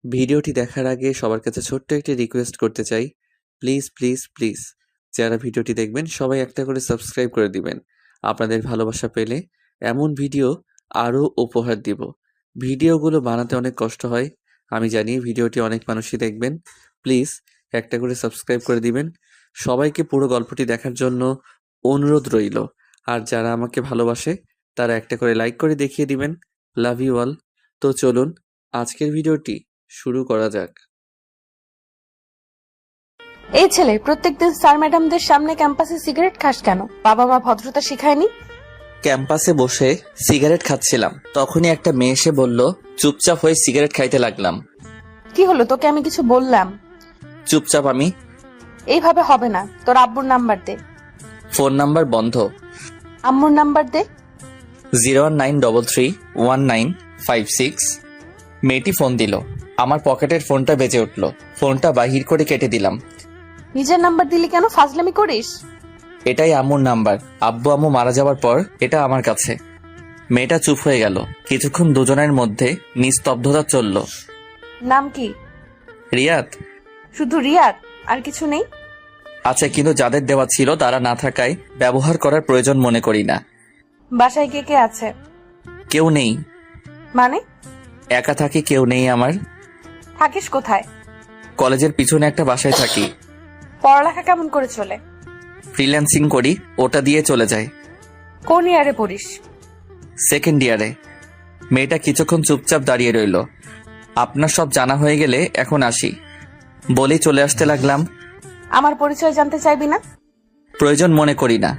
ভিডিওটি দেখার আগে সবার কাছে ছোট্ট একটি রিকোয়েস্ট করতে চাই। প্লিজ প্লিজ প্লিজ যারা ভিডিওটি দেখবেন সবাই একটা করে সাবস্ক্রাইব করে দিবেন। আপনাদের ভালোবাসা পেলে এমন ভিডিও আরও উপহার দিব। ভিডিওগুলো বানাতে অনেক কষ্ট হয়, আমি জানি। ভিডিওটি অনেক মানুষই দেখবেন। প্লিজ একটা করে সাবস্ক্রাইব করে দিবেন। সবাইকে পুরো গল্পটি দেখার জন্য অনুরোধ রইল। আর যারা আমাকে ভালোবাসে তারা একটা করে লাইক করে দেখিয়ে দিবেন। Love you all. তো চলুন আজকের ভিডিওটি শুরু করা যাক। এই ছেলে প্রত্যেকদিন স্যার ম্যাডামদের সামনে ক্যাম্পাসে সিগারেট খাস কেন? বাবা মা ভদ্রতা শিখায়নি? ক্যাম্পাসে বসে সিগারেট খাচ্ছিলাম, তখনই একটা মেয়ে এসে বলল, চুপচাপ হয়ে সিগারেট খাইতে লাগলাম। কি হলো, তোকে আমি কিছু বললাম? চুপচাপ আমি। এইভাবে হবে না, তোর আব্বুর নাম্বার দে। ফোন নাম্বার বন্ধ। আম্মুর নাম্বার দে। 019331956। মেয়েটি ফোন দিল। আমার পকেটের ফোনটা বেজে উঠল। ফোনটা বাহির করে কেটে দিলাম। নিজের নাম্বার দিলি কেন? ফাজলামি করিস? এটাই আম্মুর নাম্বার। আব্বু আম্মু মারা যাওয়ার পর এটা আমার কাছে। মেয়েটা চুপ হয়ে গেল। কিছুক্ষণ দুজনের মধ্যে নিস্তব্ধতা চলল। নাম কি? রিয়াদ। শুধু রিয়াদ, আর কিছু নেই? আচ্ছা, কিন্তু যাদের দেওয়া ছিল তারা না থাকায় ব্যবহার করার প্রয়োজন মনে করি না। বাসায় কে কে আছে? কেউ নেই। মানে? একা থাকি, কেউ নেই আমার। থাকিস কোথায়? কলেজের পিছনে একটা বাসায় থাকি। পড়ালেখা কেমন করে চলে? ফ্রিল্যান্সিং করি, ওটা দিয়ে চলে যায়। কোন ইয়ারে পড়িস? সেকেন্ড ইয়ারে। মেয়েটা কিছুক্ষণ চুপচাপ দাঁড়িয়ে রইল। আপনার সব জানা হয়ে গেলে এখন আসি বলেই চলে আসতে লাগলাম। আমার পরিচয় জানতে চাইবি না? প্রয়োজন মনে করি না।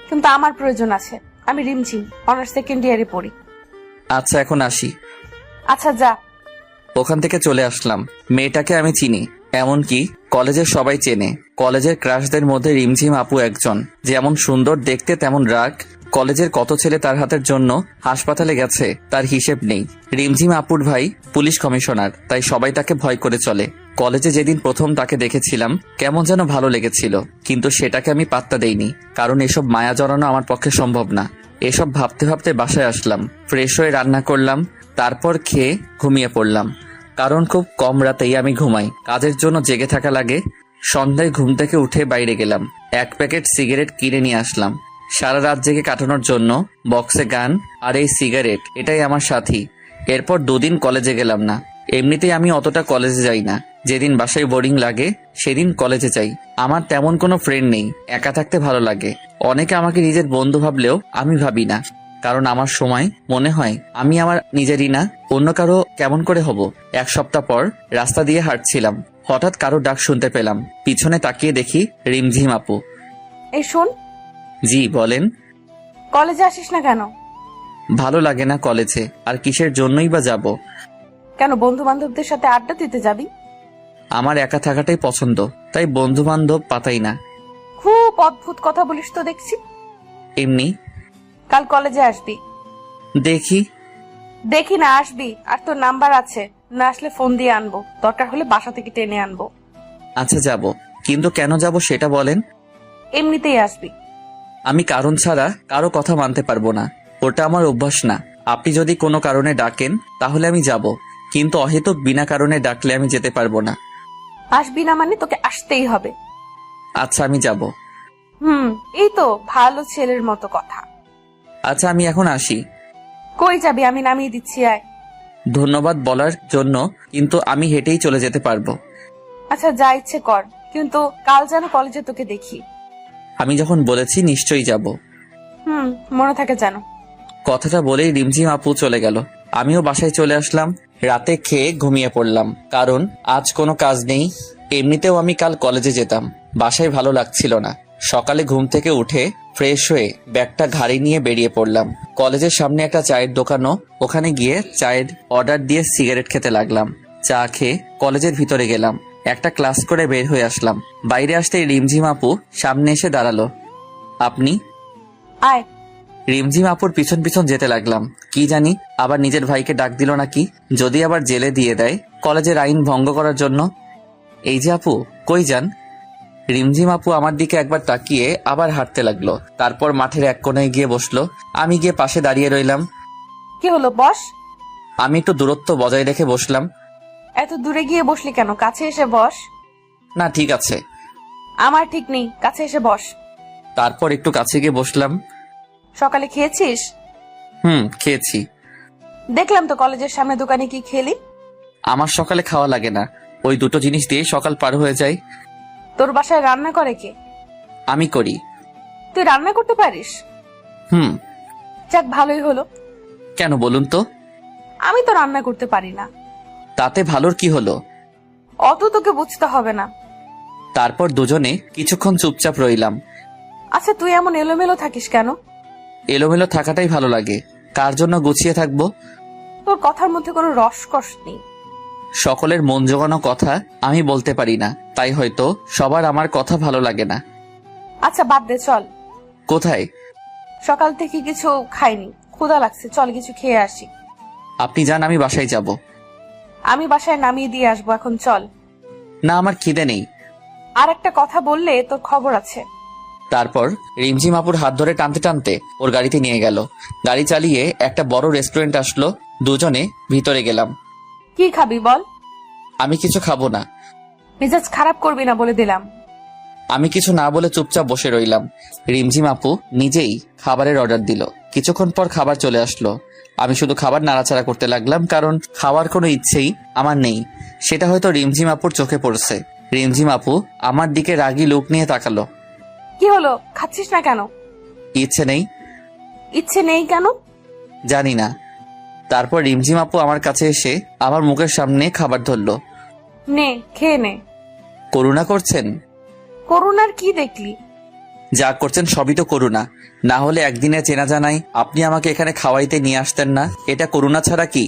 কিন্তু আমার প্রয়োজন আছে। আমি রিমঝিম, অনার্স সেকেন্ড ইয়ারে পড়ি। আচ্ছা, এখন আসি। আচ্ছা যা। ওখান থেকে চলে আসলাম। মেয়েটাকে আমি চিনি, এমনকি কলেজের সবাই চেনে। কলেজের ক্রাশদের মধ্যে রিমঝিম আপু একজন। যেমন সুন্দর দেখতে তেমন রাগ। কলেজের কত ছেলে তার হাতের জন্য হাসপাতালে গেছে তার হিসেব নেই। রিমঝিম আপুর ভাই পুলিশ কমিশনার, তাই সবাই তাকে ভয় করে চলে। কলেজে যেদিন প্রথম তাকে দেখেছিলাম কেমন যেন ভালো লেগেছিল, কিন্তু সেটাকে আমি পাত্তা দেইনি, কারণ এসব মায়া জড়ানো আমার পক্ষে সম্ভব না। এসব ভাবতে ভাবতে বাসায় আসলাম। ফ্রেশ হয়ে রান্না করলাম, তারপর খেয়ে ঘুমিয়ে পড়লাম। কারণ খুব কম রাতেই আমি ঘুমাই, কাজের জন্য জেগে থাকা লাগে। সন্ধ্যায় ঘুম থেকে উঠে বাইরে গেলাম, 1 প্যাকেট সিগারেট কিনে নিয়ে আসলাম। সারা রাত জেগে কাটানোর জন্য বক্সে গান আর এই সিগারেট, এটাই আমার সাথী। এরপর 2 দিন কলেজে গেলাম না। এমনিতেই আমি অতটা কলেজে যাই না। যেদিন বাসায় বোরিং লাগে সেদিন কলেজে যাই। আমার তেমন কোনো ফ্রেন্ড নেই, একা থাকতে ভালো লাগে। অনেকে আমাকে নিজের বন্ধু ভাবলেও আমি ভাবি না, কারণ আমার সময় মনে হয় আমি আমার নিজেরই না, অন্য কারো কেমন করে হব। 1 সপ্তাহ পর রাস্তা দিয়ে হাঁটছিলাম, হঠাৎ কারো ডাক শুনতে পেলাম। পিছনে তাকিয়ে দেখি রিমঝিম আপু। এই শোন। জি বলেন। কলেজে আসিস না কেন? ভালো লাগে না কলেজে, আর কিসের জন্যই বা যাব। কেন, বন্ধু বান্ধবদের সাথে আড্ডা দিতে যাবি? আমার একা থাকাটাই পছন্দ, তাই বন্ধু বান্ধব পাতাই না। খুব অদ্ভুত কথা বলিস তো দেখছি। এমনি। কাল কলেজে আসবি? দেখি। দেখি না, আসবি। আর তোর নাম্বার আছে, না আসলে ফোন দিয়ে আনবো, দরকার হলে বাসা থেকে টেনে আনবো। আচ্ছা যাব, কিন্তু কেন যাব সেটা বলেন। এমনিতেই আসবি। আমি কারণ ছাড়া কারো কথা মানতে পারবো না, ওটা আমার অভ্যাস না। আপনি যদি কোনো কারণে ডাকেন তাহলে আমি যাব, কিন্তু অহেতুক বিনা কারণে ডাকলে আমি যেতে পারবো না। আসবি না মানে তোকে আসতেই হবে। আচ্ছা আমি যাব। এই তো ভালো ছেলের মতো কথা। আচ্ছা আমি এখন আসি। কই যাবি? আমি নামিয়ে দিচ্ছি, আয়। ধন্যবাদ বলার জন্য, কিন্তু আমি হেঁটেই চলে যেতে পারবো। আচ্ছা যা ইচ্ছে কর, কিন্তু কাল যেন কলেজে তোকে দেখি। আমি যখন বলেছি নিশ্চয়ই যাব। মনে থাকে যেন। কথাটা বলেই রিমঝিম আপু চলে গেল। আমিও বাসায় চলে আসলাম। রাতে খেয়ে ঘুমিয়ে পড়লাম, কারণ আজ কোনো কাজ নেই। এমনিতেও আমি কাল কলেজে যেতাম, বাসায় ভালো লাগছিল না। সকালে ঘুম থেকে উঠে ফ্রেশ হয়ে ব্যাগটা ঘাড়ি নিয়ে বেরিয়ে পড়লাম। কলেজের সামনে একটা চায়ের দোকানও, ওখানে গিয়ে চায়ের অর্ডার দিয়ে সিগারেট খেতে লাগলাম। চা খেয়ে কলেজের ভিতরে গেলাম, একটা ক্লাস করে বের হয়ে আসলাম। বাইরে আসতেই রিমঝিম আপু সামনে এসে দাঁড়ালো। আপনি? আয়। রিমঝিম আপুর পিছন পিছন যেতে লাগলাম। কি জানি আবার নিজের ভাইকে ডাক দিল নাকি, যদি আবার জেলে দিয়ে দেয় কলেজের আইন ভঙ্গ করার জন্য। এই যে আপু, কই যান? রিমঝিম আপু আমার দিকে একবার তাকিয়ে আবার হাঁটতে লাগলো, তারপর মাঠের এক কোণায় গিয়ে বসলো। আমি গিয়ে পাশে দাঁড়িয়ে রইলাম। কি হলো, বস। আমি একটু দূরত্ব বজায় রেখে বসলাম। এত দূরে গিয়ে বসলি কেন? কাছে এসে বস। না ঠিক আছে। আমার ঠিক নেই, কাছে এসে বস। তারপর একটু কাছে গিয়ে বসলাম। সকালে খেয়েছিস? খেয়েছি। দেখলাম তো কলেজের সামনে দোকানে কি খেলি। আমার সকালে খাওয়া লাগে না, ওই দুটো জিনিস দিয়ে সকাল পার হয়ে যায়। তোর বাসায় রান্না করে কে? আমি করি। তুই রান্না করতে পারিস? হুম। যাক, ভালোই হলো। কেন বলুন তো? আমি তো রান্না করতে পারি না। তাতে ভালোর কি হলো? অত তোকে বুঝতে হবে না। তারপর দুজনে কিছুক্ষণ চুপচাপ রইলাম। আচ্ছা, তুই এমন এলোমেলো থাকিস কেন? এলোমেলো থাকাটাই ভালো লাগে। কার জন্য গুছিয়ে থাকবো? তোর কথার মধ্যে কোনো রসকস নেই। সকলের মন জোগানো কথা আমি বলতে পারি না, তাই হয়তো সবার আমার কথা ভালো লাগে না। আচ্ছা বাদ দে, চল। কোথায়? সকাল থেকে কিছু খাইনি, ক্ষুধা লাগছে, চল কিছু খেয়ে আসি। আপনি যান, আমি বাসায় যাব। আমি বাসায় নামিয়ে দিয়ে আসবো, এখন চল। না, আমার খিদে নেই। আর একটা কথা বললে তোর খবর আছে। তারপর রিমঝিম আপুর হাত ধরে টানতে টানতে ওর গাড়িতে নিয়ে গেল। গাড়ি চালিয়ে একটা বড় রেস্টুরেন্ট আসলো। দুজনে ভিতরে গেলাম। কি খাবি বল? আমি কিছু খাবো না। মেজাজ খারাপ করবি না বলে দিলাম। আমি কিছু না বলে চুপচাপ বসে রইলাম। রিমঝিম আপু নিজেই খাবারের অর্ডার দিল। কিছুক্ষণ পর খাবার চলে আসলো। আমি শুধু খাবার নাড়াচাড়া করতে লাগলাম, কারণ খাওয়ার কোনো ইচ্ছেই আমার নেই। সেটা হয়তো রিমঝিম আপুর চোখে পড়ছে। রিমঝিম আপু আমার দিকে রাগী লুক নিয়ে তাকালো। কি হলো, খাচ্ছিস না কেন? ইচ্ছে নেই। ইচ্ছে নেই কেন? জানি না। তারপর রিমঝিম আপু আমার কাছে এসে আমার মুখের সামনে খাবার ধরলো। নে, খেয়ে নে। করুণা করছেন? করুণার কি দেখলি? যা করছেন সবই তো করুণা। না হলে একদিনে চেনা জানাই আপনি আমাকে এখানে খাওয়াইতে নিয়ে আসতেন না। এটা করুণা ছাড়া কি?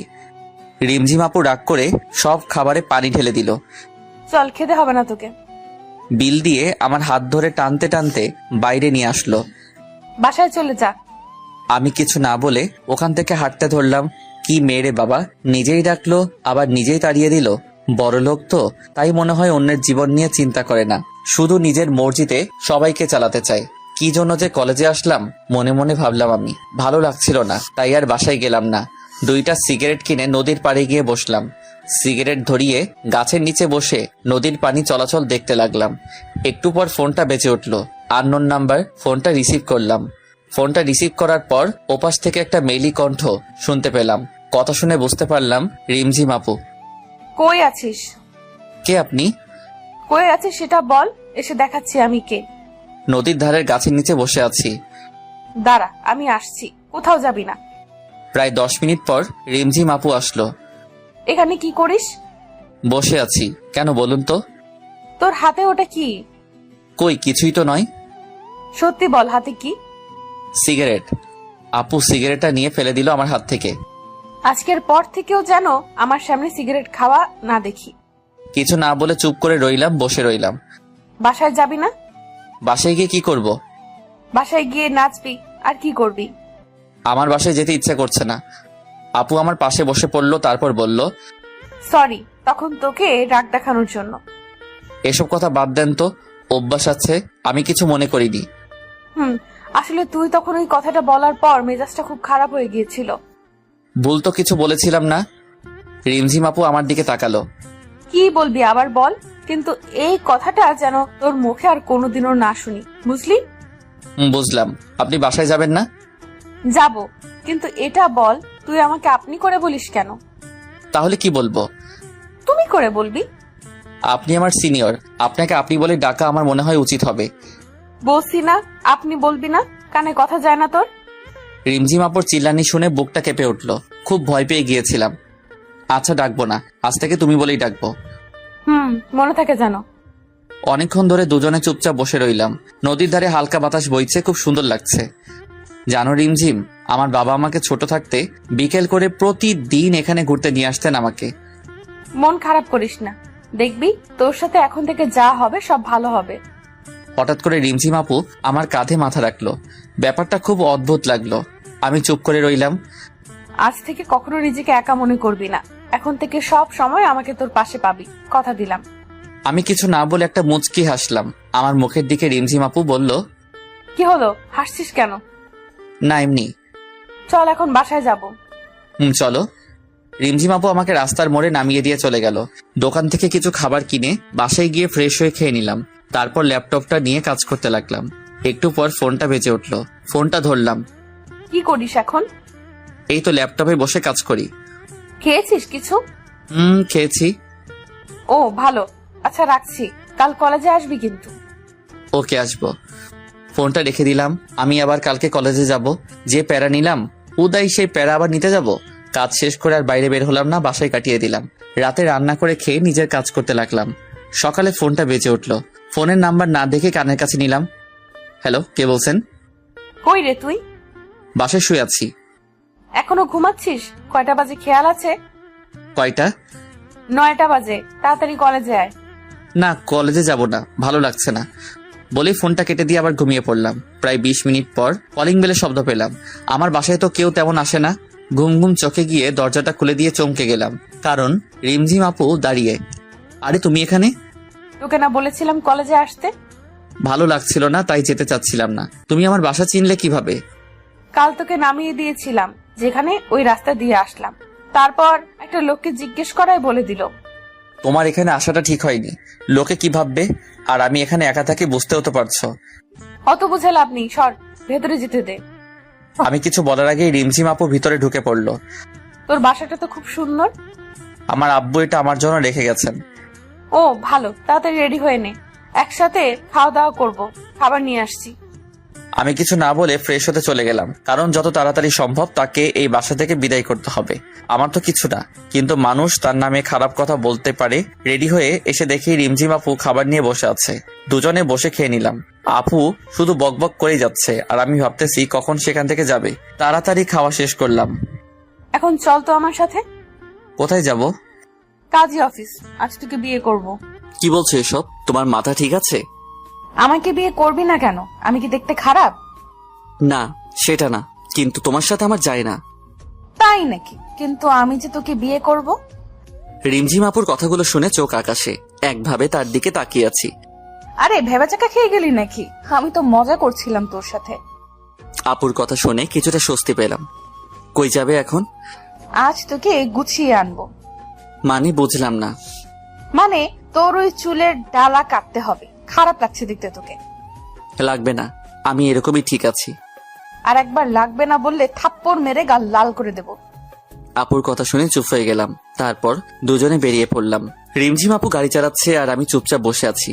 রিমঝিম আপু রাগ করে সব খাবারে পানি ঢেলে দিল। চল, খেতে হবে না তোকে। বিল দিয়ে আমার হাত ধরে টানতে টানতে বাইরে নিয়ে আসলো। বাসায় চলে যা। আমি কিছু না বলে ওখান থেকে হাঁটতে ধরলাম। কি মেরে বাবা, নিজেই ডাকলো আবার নিজেই তাড়িয়ে দিল। বড় লোক তো, তাই মনে হয় অন্যের জীবন নিয়ে চিন্তা করে না, শুধু নিজের মর্জিতে সবাইকে চালাতে চায়। কি জন্য যে কলেজে আসলাম মনে মনে ভাবলাম আমি। ভালো লাগছিল না, তাই আর বাসায় গেলাম না। 2টা সিগারেট কিনে নদীর পাড়ে গিয়ে বসলাম। সিগারেট ধরিয়ে গাছের নিচে বসে নদীর পানি চলাচল দেখতে লাগলাম। একটু পর ফোনটা বেজে উঠল। Unknown number. ফোনটা রিসিভ করলাম। ফোনটা রিসিভ করার পর ওপাশ থেকে একটা মেইলি কণ্ঠ শুনতে পেলাম। কথা শুনে বুঝতে পারলাম রিমঝিম আপু। কই আছিস? কে আপনি? কই আছিস সেটা বল, এসে দেখাচ্ছি আমি কে। নদীর ধারের গাছের নিচে বসে আছি। দাঁড়া, আমি আসছি, কোথাও যাবি না। প্রায় 10 মিনিট পর রিমঝিম আপু আসলো। এখানে কি করিস? বসে আছি। কেন বলুন তো? তোর হাতে ওটা কি? কই, কিছুই তো নয়। সত্যি বল, হাতে কি? সিগারেট। আপু সিগারেটটা নিয়ে ফেলে দিল আমার হাত থেকে। আজকের পর থেকেও যেন আমার সামনে সিগারেট খাওয়া না দেখি। কিছু না বলে চুপ করে রইলাম, বসে রইলাম। বাসায় যাবি না? বাসায় গিয়ে কি করব? বাসায় গিয়ে নাচবি, আর কি করবি? আমার বাসায় যেতে ইচ্ছে করছে না। আপু আমার পাশে বসে পড়লো, তারপর বলল, সরি তখন তোকে রাগ দেখানোর জন্য। এসব কথা বাদ দেন তো, অভ্যাস আছে, আমি কিছু মনে করিনি। আসলে তুই তখন ওই কথাটা বলার পর মেজাজটা খুব খারাপ হয়ে গিয়েছিল। ভুল তো কিছু বলেছিলাম না। রিমঝিম আপু আমার দিকে তাকালো। কি বলবি আবার বল, কিন্তু এই কথাটা যেন তোর মুখে আর কোনোদিনও না শুনি, বুঝলি? বুঝলাম। আপনি বাসায় যাবেন না? যাব, কিন্তু এটা বল তুই আমাকে আপনি করে বলিস কেন? তাহলে কি বলবো? তুমি করে বলবি। আপনি আমার সিনিয়র, আপনাকে আপনি বলে ডাকা আমার মনে হয় উচিত হবে। বলছি না আপনি বলবি না, কানে কথা যায় না তোর? রিমঝিম আপুর চিল্লানি শুনে বুকটা কেঁপে উঠল। খুব ভয় পেয়ে গিয়েছিলাম। আচ্ছা, ডাকবো না, আজ থেকে তুমি বলেই ডাকবো। মনে থাকে জানো। অনেকক্ষণ ধরে দুজনে চুপচাপ বসে রইলাম। নদীর ধারে হালকা বাতাস বইছে, খুব সুন্দর লাগছে। জানো রিমঝিম, আমার বাবা আমাকে ছোট থাকতে বিকেল করে প্রতিদিন এখানে ঘুরতে নিয়ে আসতেন আমাকে। মন খারাপ করিস না, দেখবি তোর সাথে এখন থেকে যা হবে সব ভালো হবে। হঠাৎ করে রিমঝিম আপু আমার কাঁধে মাথা রাখলো। ব্যাপারটা খুব অদ্ভুত লাগলো। আমি চুপ করে রইলাম। আজ থেকে কখনো নিজেকে একা মনে করবি না, এখন থেকে সব সময় আমাকে তোর পাশে পাবি, কথা দিলাম। আমি কিছু না বলে একটা মুচকি হাসলাম। আমার মুখের দিকে রিমঝিম আপু বলল, কি হলো, হাসছিস কেন? না এমনি। চল এখন বাসায় যাব। চলো। রিমঝিম আপু আমাকে রাস্তার মোড়ে নামিয়ে দিয়ে চলে গেল। দোকান থেকে কিছু খাবার কিনে বাসায় গিয়ে ফ্রেশ হয়ে খেয়ে নিলাম। তারপর ল্যাপটপটা নিয়ে কাজ করতে লাগলাম। একটু পর ফোনটা বেজে উঠলো। ফোনটা ধরলাম। কি করিস এখন? এই তো ল্যাপটপে বসে কাজ করি। খেয়েছিস কিছু? খেয়েছি। ও ভালো, আচ্ছা রাখছি, কাল কলেজে আসবি কিন্তু। ওকে, আসবো। ফোনটা রেখে দিলাম। আমি আবার কালকে কলেজে যাব। যে প্যারা নিলাম উদয় সেই প্যারা আবার নিতে যাব। কাজ শেষ করে আর বাইরে বের হলাম না, বাসায় কাটিয়ে দিলাম। রাতে রান্না করে খেয়ে নিজের কাজ করতে লাগলাম। সকালে ফোনটা বেজে উঠলো। ফোনের নাম্বার না দেখে কানের কাছে নিলাম। হ্যালো, কে বলছেন? কই রে তুই? বাসায় শুয়ে আছি। এখনো ঘুমাচ্ছিস? কয়টা বাজে খেয়াল আছে? কয়টা? 9টা বাজে, তাড়াতাড়ি কলেজে আয়। না, কলেজে যাব না, ভালো লাগছে না বলেই ফোনটা কেটে দিয়ে আবার ঘুমিয়ে পড়লাম। প্রায় 20 মিনিট পর কলিং বেলের শব্দ পেলাম। আমার বাসায় তো কেউ তেমন আসে না। ঘুম ঘুম চোখে গিয়ে দরজাটা খুলে দিয়ে চমকে গেলাম, কারণ রিমঝিম আপু দাঁড়িয়ে। আরে তুমি এখানে? তোকে না বলেছিলাম কলেজে আসতে? ভালো লাগছিল না, তাই যেতে চাচ্ছিলাম না। তুমি আমার বাসা চিনলে কিভাবে? কাল তোকে নামিয়ে দিয়েছিলাম যেখানে, ওই রাস্তা দিয়ে আসলাম। তারপর একটা লোককে জিজ্ঞেস করায় বলে দিল। তোমার এখানে আসাটা ঠিক হয়নি। লোকে কি ভাববে? আর আমি এখানে একা থাকি, বুঝতেও তো পারছো। অত বুঝে লাভ নেই, সর, ভেতরে যেতে দে। আমি কিছু বলার আগেই রিমঝিম আপু ভিতরে ঢুকে পড়লো। তোর বাসাটা তো খুব সুন্দর। আমার আব্বু এটা আমার জন্য রেখে গেছেন। ও ভালো, তাড়াতাড়ি রেডি হয়ে নে, একসাথে খাওয়া দাওয়া করবো, খাবার নিয়ে আসছি। আমি কিছু না বলে ফ্রেশ হতে চলে গেলাম, কারণ যত তাড়াতাড়ি সম্ভব তাকে এই বাসা থেকে বিদায় করতে হবে। আমার তো কিছু না, কিন্তু মানুষ তার নামে খারাপ কথা বলতে পারে। রেডি হয়ে এসে দেখি রিমঝিম আপু খাবার নিয়ে বসে আছে। দুজনে বসে খেয়ে নিলাম। আপু শুধু বকবক করেই যাচ্ছে, আর আমি ভাবতেছি কখন সেখান থেকে যাবে। তাড়াতাড়ি খাওয়া শেষ করলাম। এখন চল তো আমার সাথে। কোথায় যাব? কাজী অফিস, আজ তোকে বিয়ে করব। কি বলছো এসব? তোমার মাথা ঠিক আছে? আমাকে বিয়ে করবি না কেন? আমি কি দেখতে খারাপ? না, সেটা না, কিন্তু তোমার সাথে আমার যায় না। তাই নাকি? কিন্তু আমি যে তোকে বিয়ে করব। রিমঝিম আপুর কথাগুলো শুনে চোখ আকাশে, একভাবে তার দিকে তাকিয়ে আছি। আরে ভেবাচাকা খেয়ে গেলি নাকি? আমি তো মজা করছিলাম তোর সাথে। আপুর কথা শুনে কিছুটা স্বস্তি পেলাম। কই যাবে এখন? আজ তোকে গুছিয়ে আনবো। মানে বুঝলাম না। মানে তোর ওই চুলের ডালা কাটতে হবে, খারাপ লাগছে দেখতে তোকে। লাগবে না, আমি এরকমই ঠিক আছি। আর একবার লাগবে না বললে থাপ্পড় মেরে গাল লাল করে দেব। আপুর কথা শুনে চুপ হয়ে গেলাম। তারপর দুজনে বেরিয়ে পড়লাম। রিমঝিম আপু গাড়ি চালাচ্ছে আর আমি চুপচাপ বসে আছি।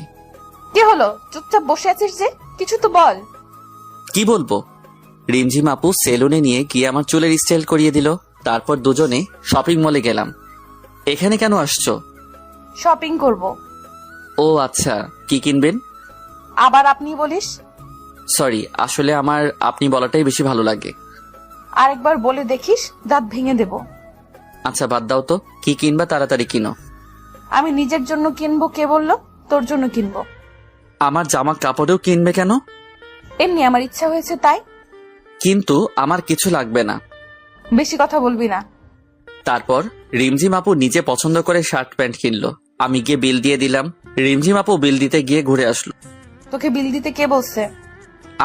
কি হলো, চুপচাপ বসে আছিস যে? কিছু তো বল। কি বলবো? রিমঝিম আপু সেলুনে নিয়ে গিয়ে আমার চুলের স্টাইল করিয়ে দিল। তারপর দুজনে শপিং মলে গেলাম। এখানে কেন আসছো? শপিং করব। ও আচ্ছা, কি কিনবেন? আবার আপনি বলিস? সরি, আসলে আমার আপনি বলাটাই বেশি ভালো লাগে। আরেকবার বলে দেখিস, দাঁত ভেঙে দেব। আচ্ছা বাদ দাও তো, কি কিনবা তাড়াতাড়ি কিনো। আমি নিজের জন্য কিনবো, কে বললো? তোর জন্য কিনবো। আমার জামা কাপড়েও কিনবে কেন? এমনি আমার ইচ্ছা হয়েছে তাই। কিন্তু আমার কিছু লাগবে না। বেশি কথা বলবি না। তারপর রিমঝিম আপু নিজে পছন্দ করে শার্ট প্যান্ট কিনলো। আমি গিয়ে বিল দিয়ে দিলাম। রিমঝিম আপু বিল দিতে গিয়ে ঘুরে আসলো। তোকে বিল দিতে কে বলছে?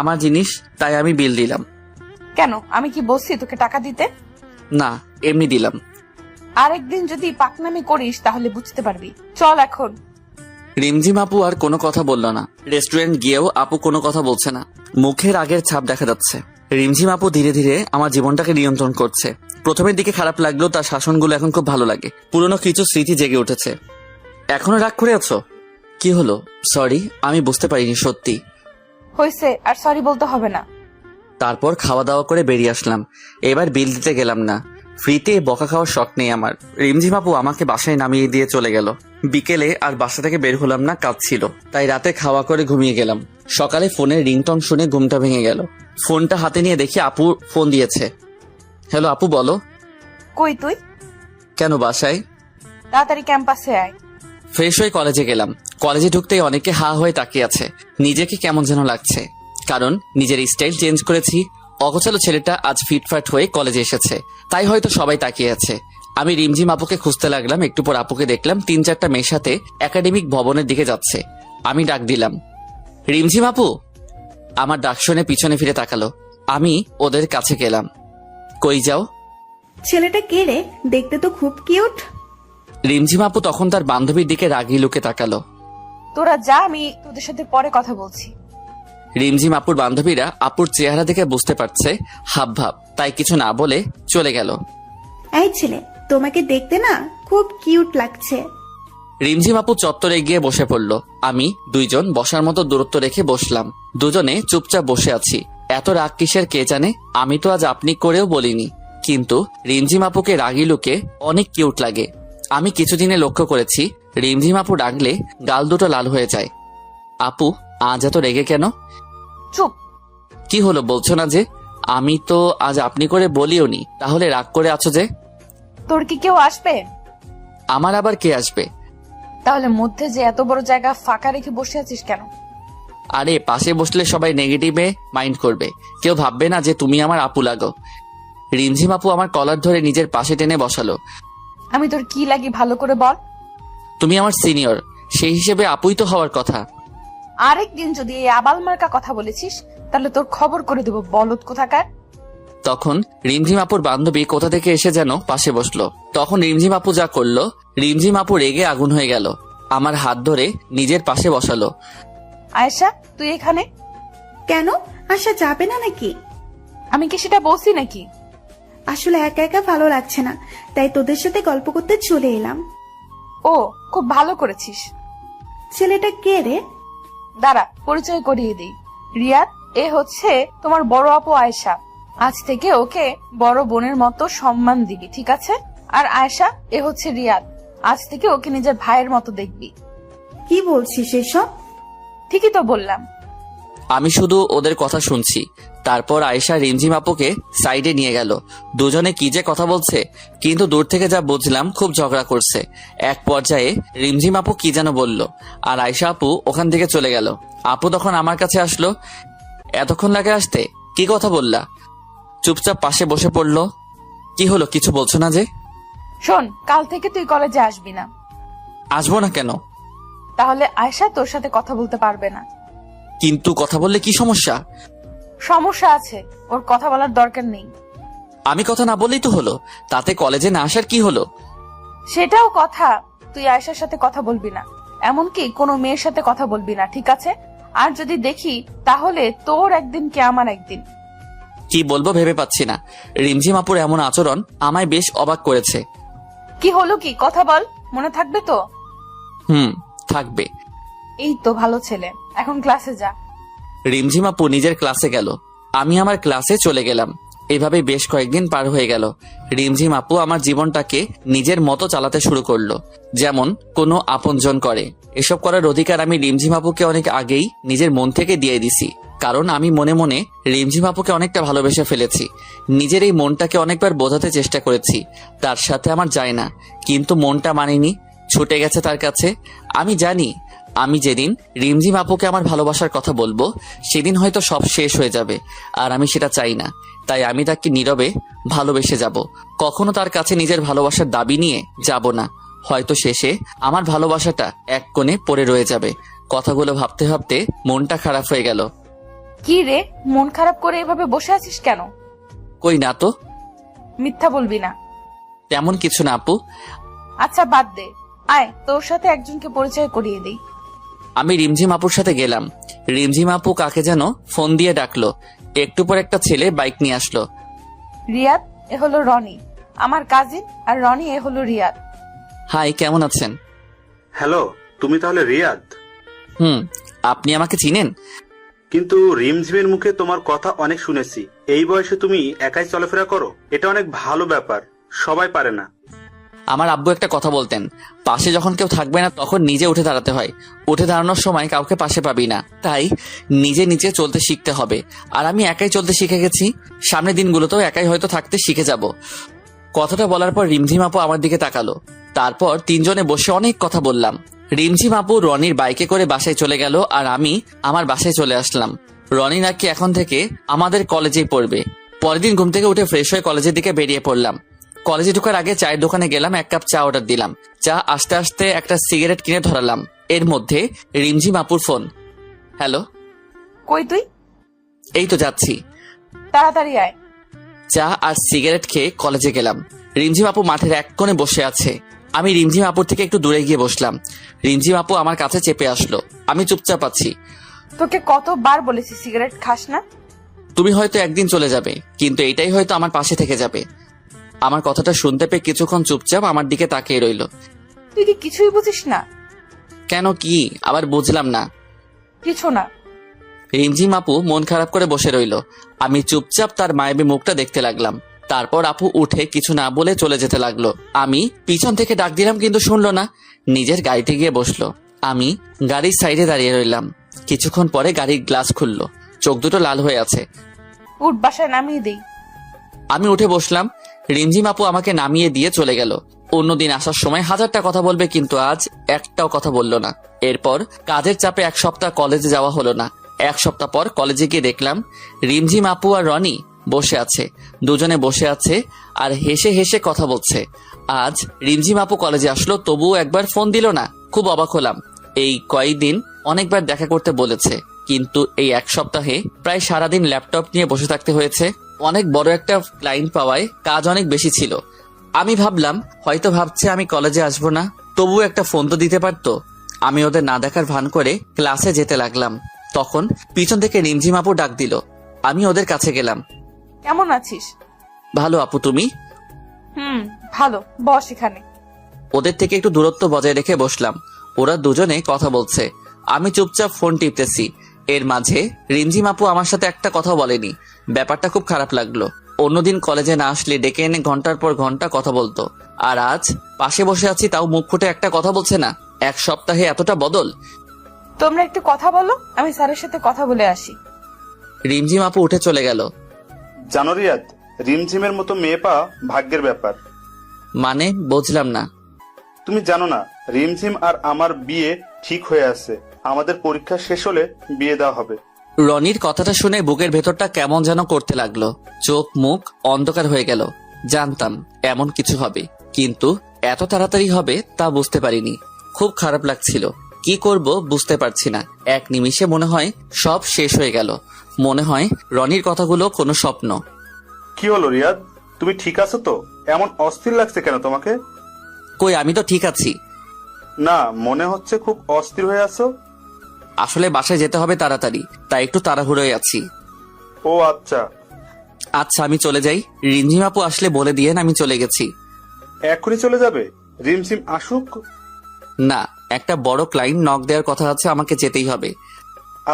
আমার জিনিস, তাই আমি বিল দিলাম। কেন, আমি কি বলছি তোকে টাকা দিতে? না, এমনি দিলাম। আরেকদিন যদি পাকনামি করিস তাহলে বুঝতে পারবি। চল এখন। রিমঝিম আপু আর কোনো কথা বলল না। রেস্টুরেন্ট গিয়েও আপু কোনো কথা বলছে না। মুখের আগের ছাপ দেখা যাচ্ছে। রিমঝিম আপু ধীরে ধীরে আমার জীবনটাকে নিয়ন্ত্রণ করছে। প্রথমের দিকে খারাপ লাগলেও তার শাসনগুলো এখন খুব ভালো লাগে। পুরনো কিছু স্মৃতি জেগে উঠেছে। এখনো রাগ করে আছো? কি হলো? সরি, আমি বুঝতে পারিনি সত্যি। হয়েছে, আর সরি বলতে হবে না। তারপর খাওয়া দাওয়া করে বেরিয়ে আসলাম। এবার বিল দিতে গেলাম না। ফ্রিতে বকা খাওয়ার শখ নেই আমার। রিমঝিম আপু আমাকে বাসায় নামিয়ে দিয়ে চলে গেল। বিকেলে আর বাসা থেকে বের হলাম না, কাজ ছিল। তাই রাতে খাওয়া করে ঘুমিয়ে গেলাম। সকালে ফোনের রিংটন শুনে ঘুমটা ভেঙে গেল। ফোনটা হাতে নিয়ে দেখি আপু ফোন দিয়েছে। হ্যালো আপু, বলো। কই তুই? কেন, বাসায়। তাড়াতাড়ি ক্যাম্পাসে আয়। ফ্রেশ হয়ে কলেজে গেলাম। কলেজে ঢুকতেই অনেকে হা হয়ে তাকিয়ে আছে। নিজেকে কেমন যেন লাগছে, কারণ নিজের স্টাইল চেঞ্জ করেছি। অগোছালো ছেলেটা আজ ফিটফাট হয়ে কলেজে এসেছে, তাই হয়তো সবাই তাকিয়ে আছে। আমি রিমঝিম আপুকে খুঁজতে লাগলাম। একটু পর আপুকে দেখলাম 3-4টা মেয়ের সাথে একাডেমিক ভবনের দিকে যাচ্ছে। আমি ডাক দিলাম, রিমঝিম আপু। আমার ডাক শুনে পিছনে ফিরে তাকালো। আমি ওদের কাছে গেলাম। কই যাও? ছেলেটা কে রে? দেখতে তো খুব কিউট। রিমঝিম আপু তখন তার বান্ধবীর দিকে রাগি লুকে তাকালো। তোরা যা, আমি তোদের সাথে পরে কথা বলছি। রিমঝিম আপুর বান্ধবীরা আপুর চেহারা দেখে বুঝতে পারছে হাবভাব, তাই কিছু না বলে চলে গেল। এই ছেলে, তোমাকে দেখতে না খুব কিউট লাগছে। রিমঝিম আপু চত্বরে গিয়ে বসে পড়ল। আমি দুইজন বসার মতো দূরত্ব রেখে বসলাম। দুজনে চুপচাপ বসে আছি। এত রাগ কিসের কে জানে। আমি তো আজ আপনি করেও বলিনি, কিন্তু রিমঝিম আপুকে রাগি লুকে অনেক কিউট লাগে। আমি কিছুদিনে লক্ষ্য করেছি রিমঝিম আপু রাগলে গাল দুটো লাল হয়ে যায়। আপু আজ এত রেগে কেন? চুপ। কি হলো বলছো না যে? আমি তো আজ আপনি করে বলিও নি, তাহলে রাগ করে আছো যে? তোর কি কেউ আসবে? আমার আবার কে আসবে? তাহলে মধ্যে যে এত বড় জায়গা ফাঁকা রেখে বসে আছিস কেন? আরে পাশে বসলে সবাই নেগেটিভে মাইন্ড করবে, কেউ ভাববে না যে তুমি আমার আপু লাগো। রিমঝিম আপু আমার কলার ধরে নিজের পাশে টেনে বসালো। আমি তোর কি লাগি ভালো করে বল। তুমি আমার সিনিয়র, সেই হিসেবে আপুই তো হওয়ার কথা। আরেকদিন যদি এই আবাল মার্কা কথা বলেছিস তাহলে তোর খবর করে দেবো, বলদ কোথাকার। তখন রিমঝিম আপুর বান্ধবী কোথা থেকে এসে যেন পাশে বসলো। তখন রিমঝিম আপু যা করলো, রিমঝিম আপু রেগে আগুন হয়ে গেল। আমার হাত ধরে নিজের পাশে বসালো। আয়েশা, তুই এখানে? কেন, আসা যাবে না নাকি? আমি কি সেটা বলছি নাকি? আসলে একা একা ভালো লাগছে না, তাই তোদের সাথে গল্প করতে চলে এলাম। ও, খুব ভালো করেছিস। ছেলেটা কে রে? দাঁড়া, পরিচয় করিয়ে দিই। রিয়াদ, এ হচ্ছে তোমার বড় আপু আয়েশা। আজ থেকে ওকে বড় বোনের মতো সম্মান দিবি, ঠিক আছে? আর আয়েশা, এ হচ্ছে রিয়াদ। আজ থেকে ওকে নিজের ভাইয়ের মতো দেখবি। কি বলছিস এসব? ঠিকই তো বললাম। আমি শুধু ওদের কথা শুনছি। তারপর আয়েশা রিমঝিম আপুকে সাইডে নিয়ে গেল। দুজনে কি যে কথা বলছে, কিন্তু দূর থেকে যা বুঝলাম খুব ঝগড়া করছে। এক পর্যায়ে রিমঝিম আপু কি যেন বলল, আর আয়েশা আপু ওখান থেকে চলে গেল। আপু তখন আমার কাছে আসলো। এতক্ষণ লাগে আসতে, কি কথা বললা? চুপচাপ পাশে বসে পড়লো। কি হলো, কিছু বলছো না যে? শোন, কাল থেকে তুই কলেজে আসবি না। আসবো না কেন? তাহলে আয়েশা তোর সাথে কথা বলতে পারবে না। কিন্তু কথা বললে কি সমস্যা? সমস্যা আছে, ওর কথা বলার দরকার নেই। আমি কথা না বললেই তো হলো, তাতে কলেজে না আসার কি হলো? সেটাও কথা। তুই আয়েশার সাথে কথা বলবি না, এমনকি কোনো মেয়ের সাথে কথা বলবি না, ঠিক আছে? আর যদি দেখি তাহলে তোর একদিন কে আমার একদিন। কি বলবো ভেবে পাচ্ছি না। রিমঝিম আপুর এমন আচরণ আমায় বেশ অবাক করেছে। কি হলো, কি কথা বল, মনে থাকবে তো? থাকবে। এই তো ভালো ছেলে, এখন ক্লাসে যা। রিমঝিম আপু নিজের ক্লাসে গেল, আমি আমার ক্লাসে চলে গেলাম। এভাবে বেশ কয়েকদিন পার হয়ে গেল। রিমঝিম আপু আমার জীবনটাকে নিজের মতো চালাতে শুরু করলো, যেমন কোনো আপনজন করে। এসব করার অধিকার আমি রিমঝিম আপুকে অনেক আগেই নিজের মন থেকে দিয়ে দিছি, কারণ আমি মনে মনে রিমঝিম আপুকে অনেকটা ভালোবেসে ফেলেছি। নিজের এই মনটাকে অনেকবার বোঝাতে চেষ্টা করেছি তার সাথে আমার যায় না, কিন্তু মনটা মানেনি, ছুটে গেছে তার কাছে। আমি জানি আমি যেদিন রিমঝিম আপুকে আমার ভালোবাসার কথা বলবো সেদিন হয়তো সব শেষ হয়ে যাবে, আর আমি সেটা চাই না। তাই আমি তাকে নীরবে ভালোবেসে যাব, কখনো তার কাছে নিজের ভালোবাসার দাবি নিয়ে যাব না। হয়তো শেষে আমার ভালোবাসাটা এক কোণে পড়ে রয়ে যাবে। কথাগুলো ভাবতে ভাবতে মনটা খারাপ হয়ে গেল। কি রে, মন খারাপ করে এভাবে বসে আছিস কেন? কই না তো। মিথ্যা বলবি না। তেমন কিছু না আপু। আচ্ছা বাদ দে, আয় তোর সাথে একজনকে পরিচয় করিয়ে দিই। আমি রিমঝিম আপুর সাথে গেলাম। রিমঝিম আপু কাকে যেন ফোন দিয়ে ডাকলো। একটু পর একটা ছেলে বাইক নিয়ে আসলো। রিয়াদ, এ হলো রনি, আমার কাজিন, আর রনি এ হলো রিয়াদ। হাই, কেমন আছেন? হ্যালো, তুমি তাহলে রিয়াদ? আপনি আমাকে চিনেন? কিন্তু রিমঝিমের মুখে তোমার কথা অনেক শুনেছি। এই বয়সে তুমি একাই চলাফেরা করো, এটা অনেক ভালো ব্যাপার, সবাই পারে না। আমার আব্বু একটা কথা বলতেন, পাশে যখন কেউ থাকবে না তখন নিজে উঠে দাঁড়াতে হয়। উঠে দাঁড়ানোর সময় কাউকে পাশে পাবি না, তাই নিজে নিজে চলতে শিখতে হবে। আর আমি একাই চলতে শিখে গেছি, সামনের দিনগুলোতেও একাই হয়তো থাকতে শিখে যাব। কথাটা বলার পর রিমঝিম আপু আমার দিকে তাকালো। তারপর তিনজনে বসে অনেক কথা বললাম। রিমঝিম আপু রনির বাইকে করে বাসায় চলে গেল, আর আমি আমার বাসায় চলে আসলাম। রনি নাকি এখন থেকে আমাদের কলেজেই পড়বে। পরের দিন ঘুম থেকে উঠে ফ্রেশ হয়ে কলেজের দিকে বেরিয়ে পড়লাম। কলেজে ঢোকার আগে চায়ের দোকানে গেলাম, 1 কাপ চা অর্ডার দিলাম। চা আসতে আসতে একটা সিগারেট কিনে ধরালাম। এর মধ্যে রিমঝিম আপুর ফোন। হ্যালো। কই তুই? এই তো যাচ্ছি। তাড়াতাড়ি আয়। চা আর সিগারেট খেয়ে কলেজে গেলাম। রিমঝিম আপু মাঠের এক কোণে বসে আছে। আমি রিমঝিম আপুর থেকে একটু দূরে গিয়ে বসলাম। রিমঝিম আপু আমার কাছে চেপে আসলো। আমি চুপচাপ আছি। তোকে কতবার বলেছি সিগারেট খাস না। তুমি হয়তো একদিন চলে যাবে, কিন্তু এটাই হয়তো আমার পাশে থেকে যাবে। আমার কথাটা শুনতে পেয়ে কিছুক্ষণ চুপচাপ আমার দিকে তাকিয়ে রইল। তুই কি কিছুই বুঝিস না? কেন, কি আবার? বুঝলাম না। কিছু না। রিমঝিম আপু মন খারাপ করে বসে রইল। আমি চুপচাপ তার মায়াবী মুখটা দেখতে লাগলাম। তারপর আপু উঠে কিছু না বলে চলে যেতে লাগলো। আমি পিছন থেকে ডাক দিলাম, কিন্তু শুনলো না। নিজের গাড়িতে গিয়ে বসলো। আমি গাড়ির সাইডে দাঁড়িয়ে রইলাম। কিছুক্ষণ পরে গাড়ির গ্লাস খুললো। চোখ দুটো লাল হয়ে আছে। উঠ, বাসায় নামিয়ে দেই। আমি উঠে বসলাম। রিমঝিম আপু আমাকে নামিয়ে দিয়ে চলে গেল। অন্যদিন আসার সময় হাজারটা কথা বলবে, কিন্তু আজ একটাও কথা বললো না। এরপর কাজের চাপে এক সপ্তাহ কলেজে যাওয়া হলো না। এক সপ্তাহ পর কলেজে গিয়ে দেখলাম রিমঝিম আপু আর রনি বসে আছে। দুজনে বসে আছে আর হেসে হেসে কথা বলছে। আজ রিমঝিম আপু কলেজে আসলো, তবুও একবার ফোন দিল না। খুব অবাক হলাম। এই কয়েকদিন অনেকবার দেখা করতে বলেছে, কিন্তু এই এক সপ্তাহে প্রায় সারাদিন ল্যাপটপ নিয়ে বসে থাকতে হয়েছে। অনেক বড় একটা ক্লায়েন্ট পাওয়ায় কাজ অনেক বেশি ছিল। আমি ভাবলাম হয়তো ভাবছে আমি কলেজে আসবো না, তবুও একটা ফোন তো দিতে পারতো। আমি ওদের না দেখার ভান করে ক্লাসে যেতে লাগলাম। তখন পিছন থেকে রিমঝিম আপু ডাক দিল। আমি ওদের কাছে গেলাম। কেমন আছিস? ভালো আপু, তুমি? ভালো। বস এখানে। ওদের থেকে একটু দূরত্ব বজায় রেখে বসলাম। ওরা দুজনে কথা বলছে, আমি চুপচাপ ফোন টিপতেছি। এর মাঝে রিমঝিম আপু আমার সাথে একটা কথা বলেনি। ব্যাপারটা খুব খারাপ লাগলো। অন্যদিন কলেজে না আসলে ডেকে এনে ঘন্টার পর ঘন্টা কথা বলতো, আর আজ পাশে বসে আছি তাও মুখ ফুটে একটা কথা বলছে না। এক সপ্তাহে এতটা বদল। তোমরা একটু কথা বলো, আমি স্যারের সাথে কথা বলে আসি। রিমঝিম আপু উঠে চলে গেল। জানো রিয়াদ, রিমঝিমের মতো মেয়ে পাওয়া ভাগ্যের ব্যাপার। মানে বুঝলাম না। তুমি জানো না, রিমঝিম আর আমার বিয়ে ঠিক হয়ে আছে। আমাদের পরীক্ষা শেষ হলে বিয়ে দেওয়া হবে। রনির কথাটা শুনে বুকের ভেতরটা কেমন যেন করতে লাগলো। চোখ মুখ অন্ধকার হয়ে গেল। জানতাম এমন কিছু হবে, কিন্তু এত তাড়াতাড়ি হবে তা বুঝতে পারিনি। খুব খারাপ লাগছিল। কি করব বুঝতে পারছি না। এক নিমিষে মনে হয় সব শেষ হয়ে গেল। মনে হয় রনির কথাগুলো কোনো স্বপ্ন। কি হলো রিয়াদ, তুমি ঠিক আছো তো? এমন অস্থির লাগছে কেন তোমাকে? কই, আমি তো ঠিক আছি। না, মনে হচ্ছে খুব অস্থির হয়ে আছো। আসলে বাসায় যেতে হবে তাড়াতাড়ি, তাই একটু তাড়াহুড়োয় আছি। ও আচ্ছা। আচ্ছা আমি চলে যাই। রিমঝিম আপু আসলে বলে দিয়েন আমি চলে গেছি। এখনই চলে যাবে? রিমঝিম আসুক। না, একটা বড় ক্লায়েন্ট নক দেওয়ার কথা আছে, আমাকে যেতেই হবে।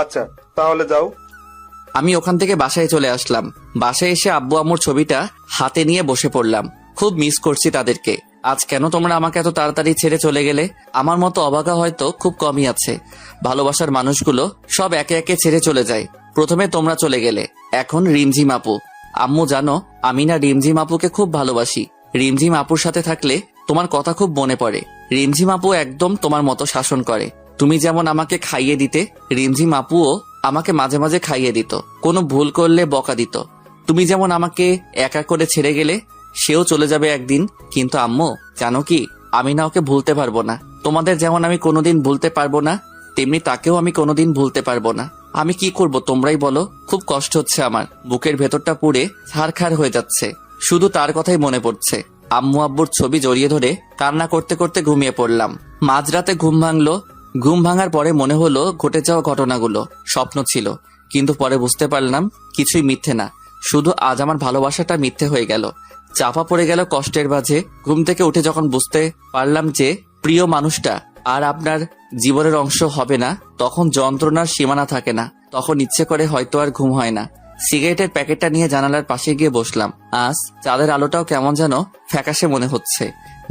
আচ্ছা তাহলে যাও। আমি ওখান থেকে বাসায় চলে আসলাম। বাসায় এসে আব্বু আম্মুর ছবিটা হাতে নিয়ে বসে পড়লাম। খুব মিস করছি তাদেরকে। আজ কেন তোমরা আমাকে এত তাড়াতাড়ি ছেড়ে চলে গেলে? আমার মতো অবাকা হয়তো খুব কমই আছে। ভালোবাসার মানুষগুলো সব একে একে ছেড়ে চলে যায়। প্রথমে তোমরা চলে গেলে, এখন রিমঝিম আপু। আম্মু জানো, আমি না রিমঝিম আপুকে খুব ভালোবাসি। রিমঝিম আপুর সাথে থাকলে তোমার কথা খুব মনে পড়ে। রিমঝিম আপু একদম তোমার মতো শাসন করে। তুমি যেমন আমাকে খাইয়ে দিতে, রিমঝিম আপুও আমাকে মাঝে মাঝে খাইয়ে দিত। কোনো ভুল করলে বকা দিত। তুমি যেমন আমাকে একা করে ছেড়ে গেলে, সেও চলে যাবে একদিন। কিন্তু আম্মু জানো কি, আমি না ওকে ভুলতে পারবো না। তোমাদের যেমন আমি কোনোদিন ভুলতে পারবো না, তেমনি তাকেও আমি কোনোদিন ভুলতে পারবো না। আমি কি করব তোমরাই বলো। খুব কষ্ট হচ্ছে আমার। বুকের ভেতরটা পুড়ে ছারখার হয়ে যাচ্ছে। শুধু তার কথাই মনে পড়ছে। আম্মু আব্বুর ছবি জড়িয়ে ধরে কান্না করতে করতে ঘুমিয়ে পড়লাম। মাঝরাতে ঘুম ভাঙলো। ঘুম ভাঙার পরে মনে হলো ঘটে যাওয়া ঘটনাগুলো স্বপ্ন ছিল, কিন্তু পরে বুঝতে পারলাম কিছুই মিথ্যে না। শুধু আজ আমার ভালোবাসাটা মিথ্যে হয়ে গেল। চাপা পড়ে গেল কষ্টের মাঝে। ঘুম থেকে উঠে যখন বুঝতে পারলাম যে প্রিয় মানুষটা আর আপনার জীবনের অংশ হবে না, তখন যন্ত্রণার সীমানা থাকে না। তখন ইচ্ছে করে হয়তো আর ঘুম হয় না। সিগারেটের প্যাকেটটা নিয়ে জানালার পাশে গিয়ে বসলাম। আজ চাঁদের আলোটাও কেমন যেন ফ্যাকাশে মনে হচ্ছে।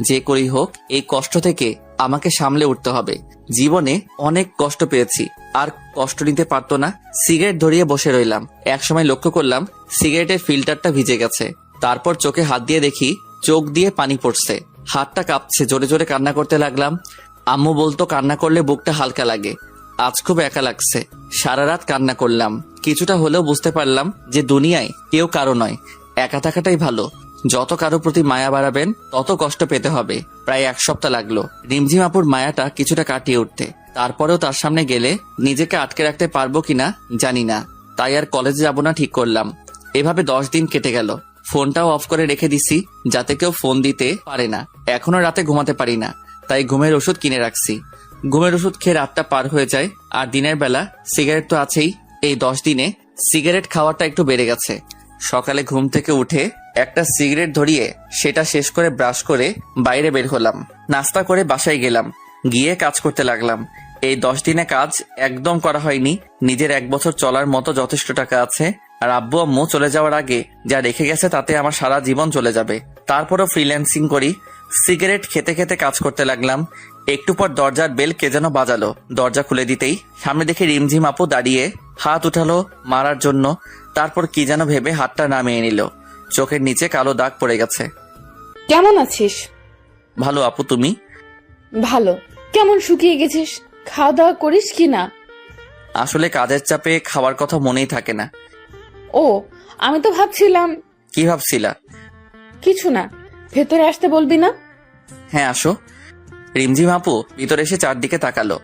যে করেই হোক এই কষ্ট থেকে আমাকে সামলে উঠতে হবে। জীবনে অনেক কষ্ট পেয়েছি, আর কষ্ট নিতে পারতো না। সিগারেট ধরিয়ে বসে রইলাম। একসময় লক্ষ্য করলাম সিগারেটের ফিল্টারটা ভিজে গেছে। তারপর চোখে হাত দিয়ে দেখি চোখ দিয়ে পানি পড়ছে। হাতটা কাঁপছে। জোরে জোরে কান্না করতে লাগলাম। আম্মু বলতো কান্না করলে বুকটা হালকা লাগে। আজ খুব একা লাগছে। সারা রাত কান্না করলাম। কিছুটা হলেও বুঝতে পারলাম যে দুনিয়ায় কেউ কারো নয়, একা থাকাটাই ভালো। যত কারো প্রতি মায়া বাড়াবেন তত কষ্ট পেতে হবে। প্রায় এক সপ্তাহ লাগলো রিমঝিম আপুর মায়াটা কিছুটা কাটিয়ে উঠতে। তারপরেও তার সামনে গেলে নিজেকে আটকে রাখতে পারবো কিনা জানি না। তাই আর কলেজে যাব না ঠিক করলাম। এভাবে 10 দিন কেটে গেল। ফোনটাও অফ করে রেখে দিছি যাতে কেউ ফোন দিতে পারে না। এখনো রাতে ঘুমাতে পারি না, তাই ঘুমের ওষুধ কিনে রাখছি। ঘুমের ওষুধ খেয়ে রাতটা পার হয়ে যায়, আর দিনের বেলা সিগারেট তো আছেই। এই 10 দিনে সিগারেট খাওয়াটা একটু বেড়ে গেছে। সকালে ঘুম থেকে উঠে একটা সিগারেট ধরিয়ে সেটা শেষ করে ব্রাশ করে বাইরে বের হলাম। নাস্তা করে বাসায় গেলাম, গিয়ে কাজ করতে লাগলাম। এই 10 দিনে কাজ একদম করা হয়নি। নিজের 1 বছর চলার মতো যথেষ্ট টাকা আছে, আর আব্বু আম্মু চলে যাওয়ার আগে যা রেখে গেছে তাতে আমার সারা জীবন চলে যাবে। তারপরও ফ্রিল্যান্সিং করি। সিগারেট খেতে খেতে কাজ করতে লাগলাম। একটু পর দরজার বেল কে যেন বাজালো। দরজা খুলে দিতেই সামনে দেখে রিমঝিম আপু দাঁড়িয়ে হাত উঠালো মারার জন্য। তারপর কি যেন ভেবে হাতটা নামিয়ে নিল। চোখের নিচে কালো দাগ পড়ে গেছে। কেমন আছিস? ভালো আপু, তুমি? ভালো। কেমন শুকিয়ে গেছিস? খাওয়া দাওয়া করিস কি না? আসলে কাজের চাপে খাওয়ার কথা মনেই থাকে না। ও, আমি তো ভাবছিলাম। কি ভাবছিলা? কিছু না, ভেতরে আসতে বলবি না? হ্যাঁ আসো। রিমঝিম আপু ভিতরে এসে চারদিকে তাকালো।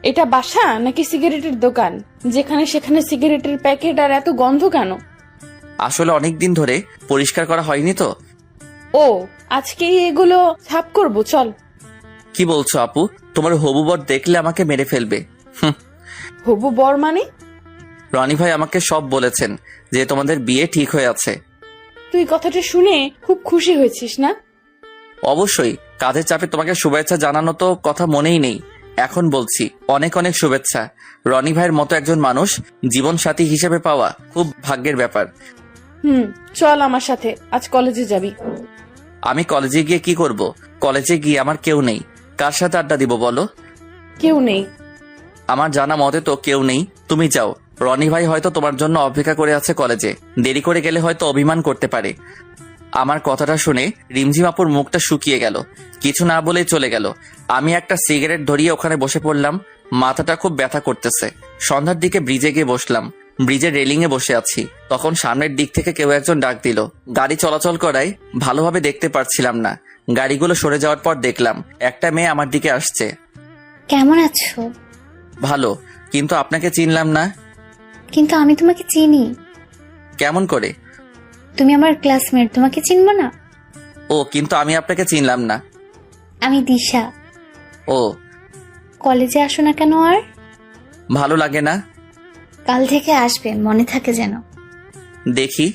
এটা বাসা নাকি সিগারেটের দোকান, যেখানে সেখানে সিগারেটের প্যাকেট আর এত গন্ধ কেন? আসলে অনেকদিন ধরে পরিষ্কার করা হয়নি তো। ও, আজকেই এগুলো সাফ করবো, চল। কি বলছো আপু? তোমার হবু বর দেখলে আমাকে মেরে ফেলবে। হবু বর মানে? রনি ভাই আমাকে সব বলেছেন যে তোমাদের বিয়ে ঠিক হয়ে আছে। তুই কথাটা শুনে খুব খুশি হয়েছিস না? অবশ্যই, কাজের চাপে তোমাকে শুভেচ্ছা জানানো তো কথা মনেই নেই। এখন বলছি অনেক অনেক শুভেচ্ছা। রনি ভাইয়ের মতো একজন মানুষ জীবন সাথী হিসেবে পাওয়া খুব ভাগ্যের ব্যাপার। চল আমার সাথে, আজ কলেজে যাবি। আমি কলেজে গিয়ে কি করব? কলেজে গিয়ে আমার কেউ নেই, কার সাথে আড্ডা দিব বলো? কেউ নেই? আমার জানা মতে তো কেউ নেই। তুমি যাও, রনি ভাই হয়তো তোমার জন্য অপেক্ষা করে আছে কলেজে। দেরি করে গেলে হয়তো অভিমান করতে পারে। আমার কথাটা শুনে রিমঝিম আপুর মুখটা শুকিয়ে গেল, কিছু না বলেই চলে গেল। আমি একটা সিগারেট ধরিয়ে ওখানে বসে পড়লাম। মাথাটা খুব ব্যথা করতেছে। সন্ধ্যার দিকে ব্রিজে গিয়ে বসলাম। ব্রিজের রেলিং এ বসে আছি, তখন সামনের দিক থেকে কেউ একজন ডাক দিল। গাড়ি চলাচল করায় ভালোভাবে দেখতে পারছিলাম না। গাড়িগুলো সরে যাওয়ার পর দেখলাম একটা মেয়ে আমার দিকে আসছে। কেমন আছো? ভালো, কিন্তু আপনাকে চিনলাম না। কিন্তু আমি তোমাকে চিনি। কেমন করে? তুমি আমার ক্লাসমেট, তোমাকে চিনবো না? ও, কিন্তু আমি আপনাকে চিনলাম না। আমি দিশা। ও, কলেজে আসো না কেন আর? ভালো লাগে না। কাল থেকে আসবে, মনে থাকে যেন। দেখি।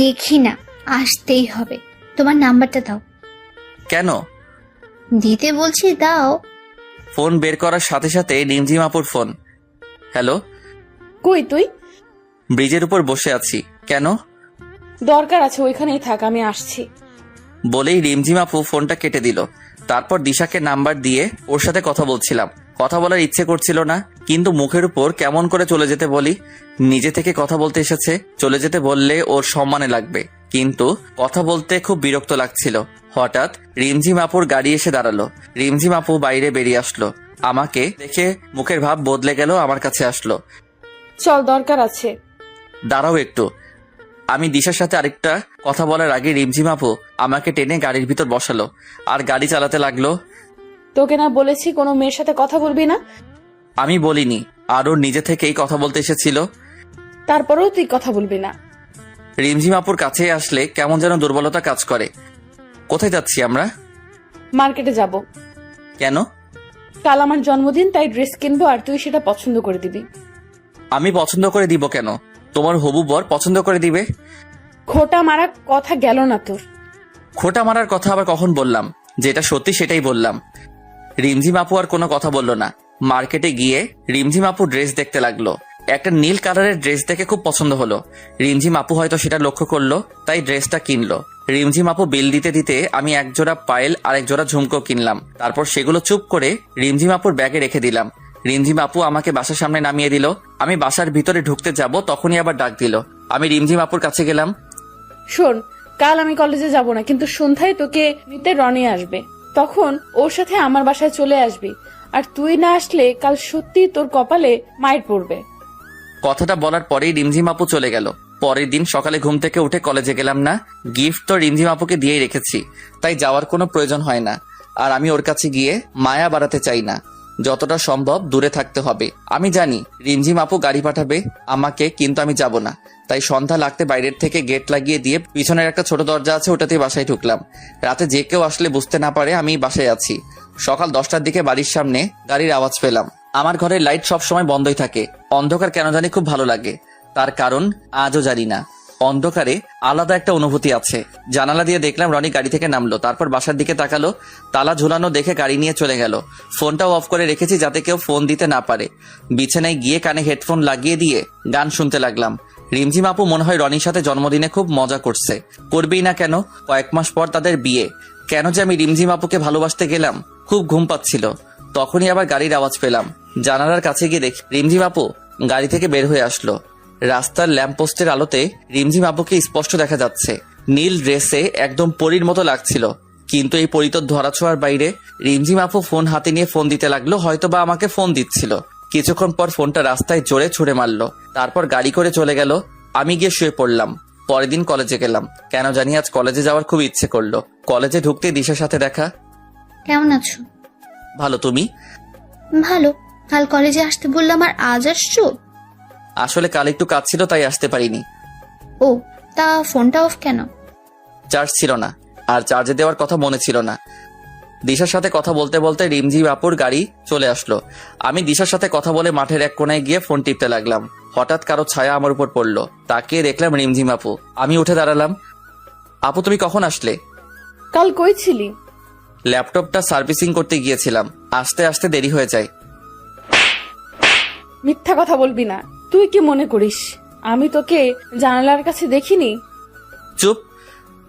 দেখি না, আসতেই হবে। তোমার নাম্বারটা দাও। কেন? দিতে বলছি, দাও। ফোন বের করার সাথে সাথে রিমঝিম আপুর ফোন। হ্যালো। কই তুই? ব্রিজের উপর বসে আছি। কেন? দরকার আছে, ওইখানেই থাক, আমি আসছি। বলেই রিমঝিম আপু ফোনটা কেটে দিল। তারপর দিশাকে নাম্বার দিয়ে ওর সাথে কথা বলছিলাম। কথা বলার ইচ্ছে করছিল না, কিন্তু মুখের উপর কেমন করে চলে যেতে বলি। নিজে থেকে কথা বলতে এসেছে, চলে যেতে বললে ওর সম্মানে লাগবে, কিন্তু কথা বলতে খুব বিরক্ত লাগছিল। হঠাৎ রিমঝিম আপুর গাড়ি এসে দাঁড়ালো। রিমঝিম আপু বাইরে বেরিয়ে আসলো। আমাকে দেখে মুখের ভাব বদলে গেল, আমার কাছে আসলো। চল, দরকার আছে। দাঁড়াও একটু। আমি দিশার সাথে আরেকটা কথা বলার আগে রিমঝিম আপু আমাকে টেনে গাড়ির ভিতর বসালো আর গাড়ি চালাতে লাগলো। তোকে না বলেছি কোনো মেয়ের সাথে কথা বলবি না? আমি বলিনি, আর ওর নিজে থেকেই কথা বলতে এসেছিল। তারপরেও তুই কথা বলবি না? রিমঝিম আপুর কাছে আসলে কেমন যেন দুর্বলতা কাজ করে। কোথায় যাচ্ছি আমরা? মার্কেটে যাব। কেন? কাল আমার জন্মদিন, তাই ড্রেস কিনবো, আর তুই সেটা পছন্দ করে দিবি। আমি পছন্দ করে দিব কেন? তোমার হবু বর পছন্দ করে দিবে। খোটা মারা কথা গেল না তোর? খোটা মারার কথা আবার কখন বললাম? যেটা সত্যি সেটাই বললাম। রিমঝিম আপু আর কোনো কথা বলল না। মার্কেটে গিয়ে রিমঝিম আপু ড্রেস দেখতে লাগলো। একটা নীল কালারের ড্রেস দেখে খুব পছন্দ হলো। রিমঝিম আপু হয়তো সেটা লক্ষ্য করলো, তাই ড্রেসটা কিনলো। রিমঝিম আপু বিল দিতে দিতে আমি এক জোড়া পায়েল আর এক জোড়া ঝুমকো কিনলাম। তারপর সেগুলো চুপ করে রিমঝিম আপুর ব্যাগে রেখে দিলাম। রিমঝিম আপু আমাকে বাসার সামনে নামিয়ে দিল। আমি বাসার ভিতরে ঢুকতে যাব, তখনই আবার ডাক দিল। আমি রিমঝিম আপুর কাছে গেলাম। শোন, কাল আমি কলেজে যাব না, কিন্তু সন্ধ্যায় তোকে নিতে রনি আসবে। তখন ওর সাথে আমার বাসায় চলে আসবি, আর তুই না আসলে কাল সত্যি তোর কপালে মাইর পড়বে। কথাটা বলার পরেই রিমঝিম আপু চলে গেল। পরের দিন সকালে ঘুম থেকে উঠে কলেজে গেলাম না। গিফট তো রিমঝিম আপুকে দিয়েই রেখেছি, তাই যাওয়ার কোনো প্রয়োজন হয় না। আর আমি ওর কাছে গিয়ে মায়া বাড়াতে চাই না। যতটা সম্ভব দূরে থাকতে হবে। আমি জানি রিমঝিম আপু গাড়ি পাঠাবে আমাকে, কিন্তু আমি যাব না। তাই সন্ধ্যা লাগতে বাইরের থেকে গেট লাগিয়ে দিয়ে পিছনের একটা ছোট দরজা আছে, ওটাতেই বাসায় ঢুকলাম। রাতে যে কেউ আসলে বুঝতে না পারে আমি বাসায় আছি। সকাল 10টার দিকে বাড়ির সামনে গাড়ির আওয়াজ পেলাম। আমার ঘরের লাইট সব সময় বন্ধই থাকে, অন্ধকার কেন জানি খুব ভালো লাগে। তার কারণ আজও জানি না। অন্ধকারে আলাদা একটা অনুভূতি আছে। জানালা দিয়ে দেখলাম রনি গাড়ি থেকে নামলো, তারপর বাসার দিকে তাকালো। তালা ঝুলানো দেখে গাড়ি নিয়ে চলে গেল। ফোনটাও অফ করে রেখেছি যাতে কেউ ফোন দিতে না পারে। বিছানায় গিয়ে কানে হেডফোন লাগিয়ে দিয়ে গান শুনতে লাগলাম। রিমঝিম আপু মনে হয় রনির সাথে জন্মদিনে খুব মজা করছে, করবেই না কেন? কয়েক মাস পর তাদের বিয়ে। কেন যে আমি রিমঝিম আপুকে ভালোবাসতে গেলাম? খুব ঘুম পাচ্ছিল। তখনই আবার গাড়ির আওয়াজ পেলাম। জানালার কাছে গিয়ে দেখি রিমঝিম আপু গাড়ি থেকে বের হয়ে আসলো। রাস্তার ল্যাম্পপোস্টের আলোতে রিমঝিম আপুকে স্পষ্ট দেখা যাচ্ছে। নীল ড্রেসে একদম পরীর মতো লাগছিল। কিন্তু এই পরী তো ধরাছোঁয়ার বাইরে। রিমঝিম আপু ফোন হাতে নিয়ে ফোন দিতে লাগলো, হয়তো বা আমাকে ফোন দিচ্ছিল। কিছুক্ষণ পর ফোনটা রাস্তায় জোরে ছুড়ে মারলো, তারপর গাড়ি করে চলে গেল। আমি গিয়ে শুয়ে পড়লাম। পরের দিন কলেজে গেলাম। কেন জানি আজ কলেজে যাওয়ার খুব ইচ্ছে করলো। কলেজে ঢুকতে দিশার সাথে দেখা। কেমন আছো? ভালো, তুমি? ভালো। কাল কলেজে আসতে বললাম আর আজ আসছো? আসলে কাল একটু কাজ ছিল তাই আসতে পারিনি। ও, তা ফোনটা অফ কেন? চার্জ ছিল না, আর চার্জে দেওয়ার কথা মনে ছিল না। দিশার সাথে কথা বলতে বলতে রিমঝিম আপুর গাড়ি চলে আসলো। আমি দিশার সাথে কথা বলে মাঠের এক কোনায় গিয়ে ফোন টিপতে লাগলাম। হঠাৎ কারো ছায়া আমার উপর পড়লো। তাকিয়ে দেখলাম রিমঝিম আপু। আমি উঠে দাঁড়ালাম। আপু, তুমি কখন আসলে? কাল কই ছিলি? ল্যাপটপটা সার্ভিসিং করতে গিয়েছিলাম, আসতে আসতে দেরি হয়ে যায়। মিথ্যা কথা বলবি না। তুই কি মনে করিস আমি তোকে জানালার কাছে দেখিনি? চুপ।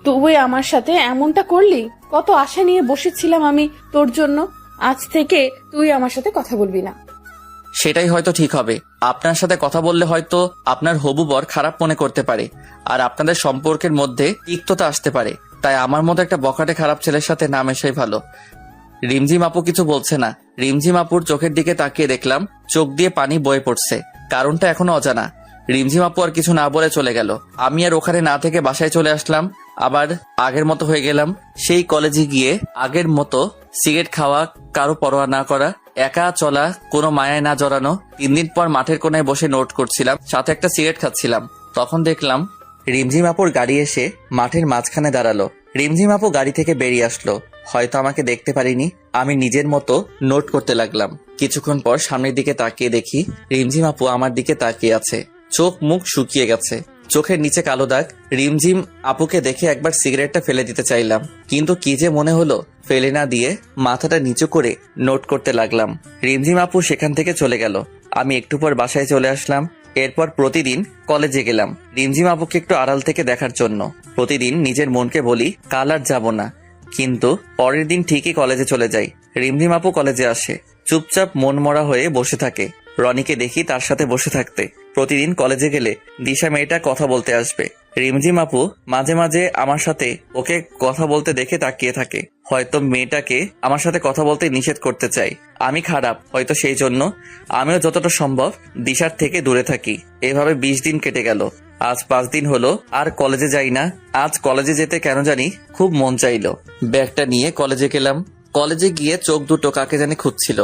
তুই আমার সাথে এমনটা করলি? কত আশা নিয়ে বসেছিলাম আমি তোর জন্য। আজ থেকে তুই আমার সাথে কথা বলবি না। সেটাই হয়তো ঠিক হবে। আপনার সাথে কথা বললে হয়তো আপনার হবু বর খারাপ মনে করতে পারে, আর আপনাদের সম্পর্কের মধ্যে তিক্ততা আসতে পারে। তাই আমার মতো একটা বখাটে খারাপ ছেলের সাথে না মেশাই ভালো। রিমঝিম আপু কিছু বলছে না। রিমঝিম আপুর চোখের দিকে তাকিয়ে দেখলাম চোখ দিয়ে পানি বয়ে পড়ছে। কারণটা এখনো অজানা। রিমঝিম আপু আর কিছু না বলে চলে গেল। আমি আর ওখানে না থেকে বাসায় চলে আসলাম। আবার আগের মতো হয়ে গেলাম। সেই কলেজে গিয়ে আগের মতো সিগারেট খাওয়া, কারো পরোয়া না করা, একা চলা, কোনো মায়ায় না জড়ানো। 3 দিন পর মাঠের কোনায় বসে নোট করছিলাম, সাথে একটা সিগারেট খাচ্ছিলাম। তখন দেখলাম রিমঝিম আপুর গাড়ি এসে মাঠের মাঝখানে দাঁড়ালো। রিমঝিম আপু গাড়ি থেকে বেরিয়ে আসলো। হয়তো আমাকে দেখতে পারিনি। আমি নিজের মতো নোট করতে লাগলাম। কিছুক্ষণ পর সামনের দিকে তাকিয়ে দেখি রিমঝিম আপু আমার দিকে তাকিয়ে আছে। চোখ মুখ শুকিয়ে গেছে, চোখের নিচে কালো দাগ। রিমঝিম আপুকে দেখে একবার সিগারেটটা ফেলে দিতে চাইলাম, কিন্তু কি যে মনে হলো ফেলে না দিয়ে মাথাটা নিচু করে নোট করতে লাগলাম। রিমঝিম আপু সেখান থেকে চলে গেল। আমি একটু পর বাসায় চলে আসলাম। এরপর প্রতিদিন কলেজে গেলাম রিমঝিম আপুকে একটু আড়াল থেকে দেখার জন্য। প্রতিদিন নিজের মনকে বলি কাল আর যাব না, কিন্তু পরের দিন ঠিকই কলেজে চলে যাই। রিমঝিম আপু কলেজে আসে, চুপচাপ মনমরা হয়ে বসে থাকে। রনিকে দেখি তার সাথে বসে থাকতে। প্রতিদিন কলেজে গেলে দিশা মেয়েটা কথা বলতে আসবে। রিমঝিম আপু মাঝে মাঝে আমার সাথে ওকে কথা বলতে দেখে তাকিয়ে থাকে। হয়তো মেয়েটাকে আমার সাথে কথা বলতে নিষেধ করতে চাই। আমি খারাপ হয়তো, সেই জন্য আমিও যতটা সম্ভব দিশার থেকে দূরে থাকি। এভাবে 20 দিন কেটে গেল। আজ 5 দিন হলো আর কলেজে যাই না। আজ কলেজে যেতে কেন জানি খুব মন চাইলো। ব্যাগটা নিয়ে কলেজে গেলাম। কলেজে গিয়ে চোখ দুটো কাকে জানি খুঁজছিল,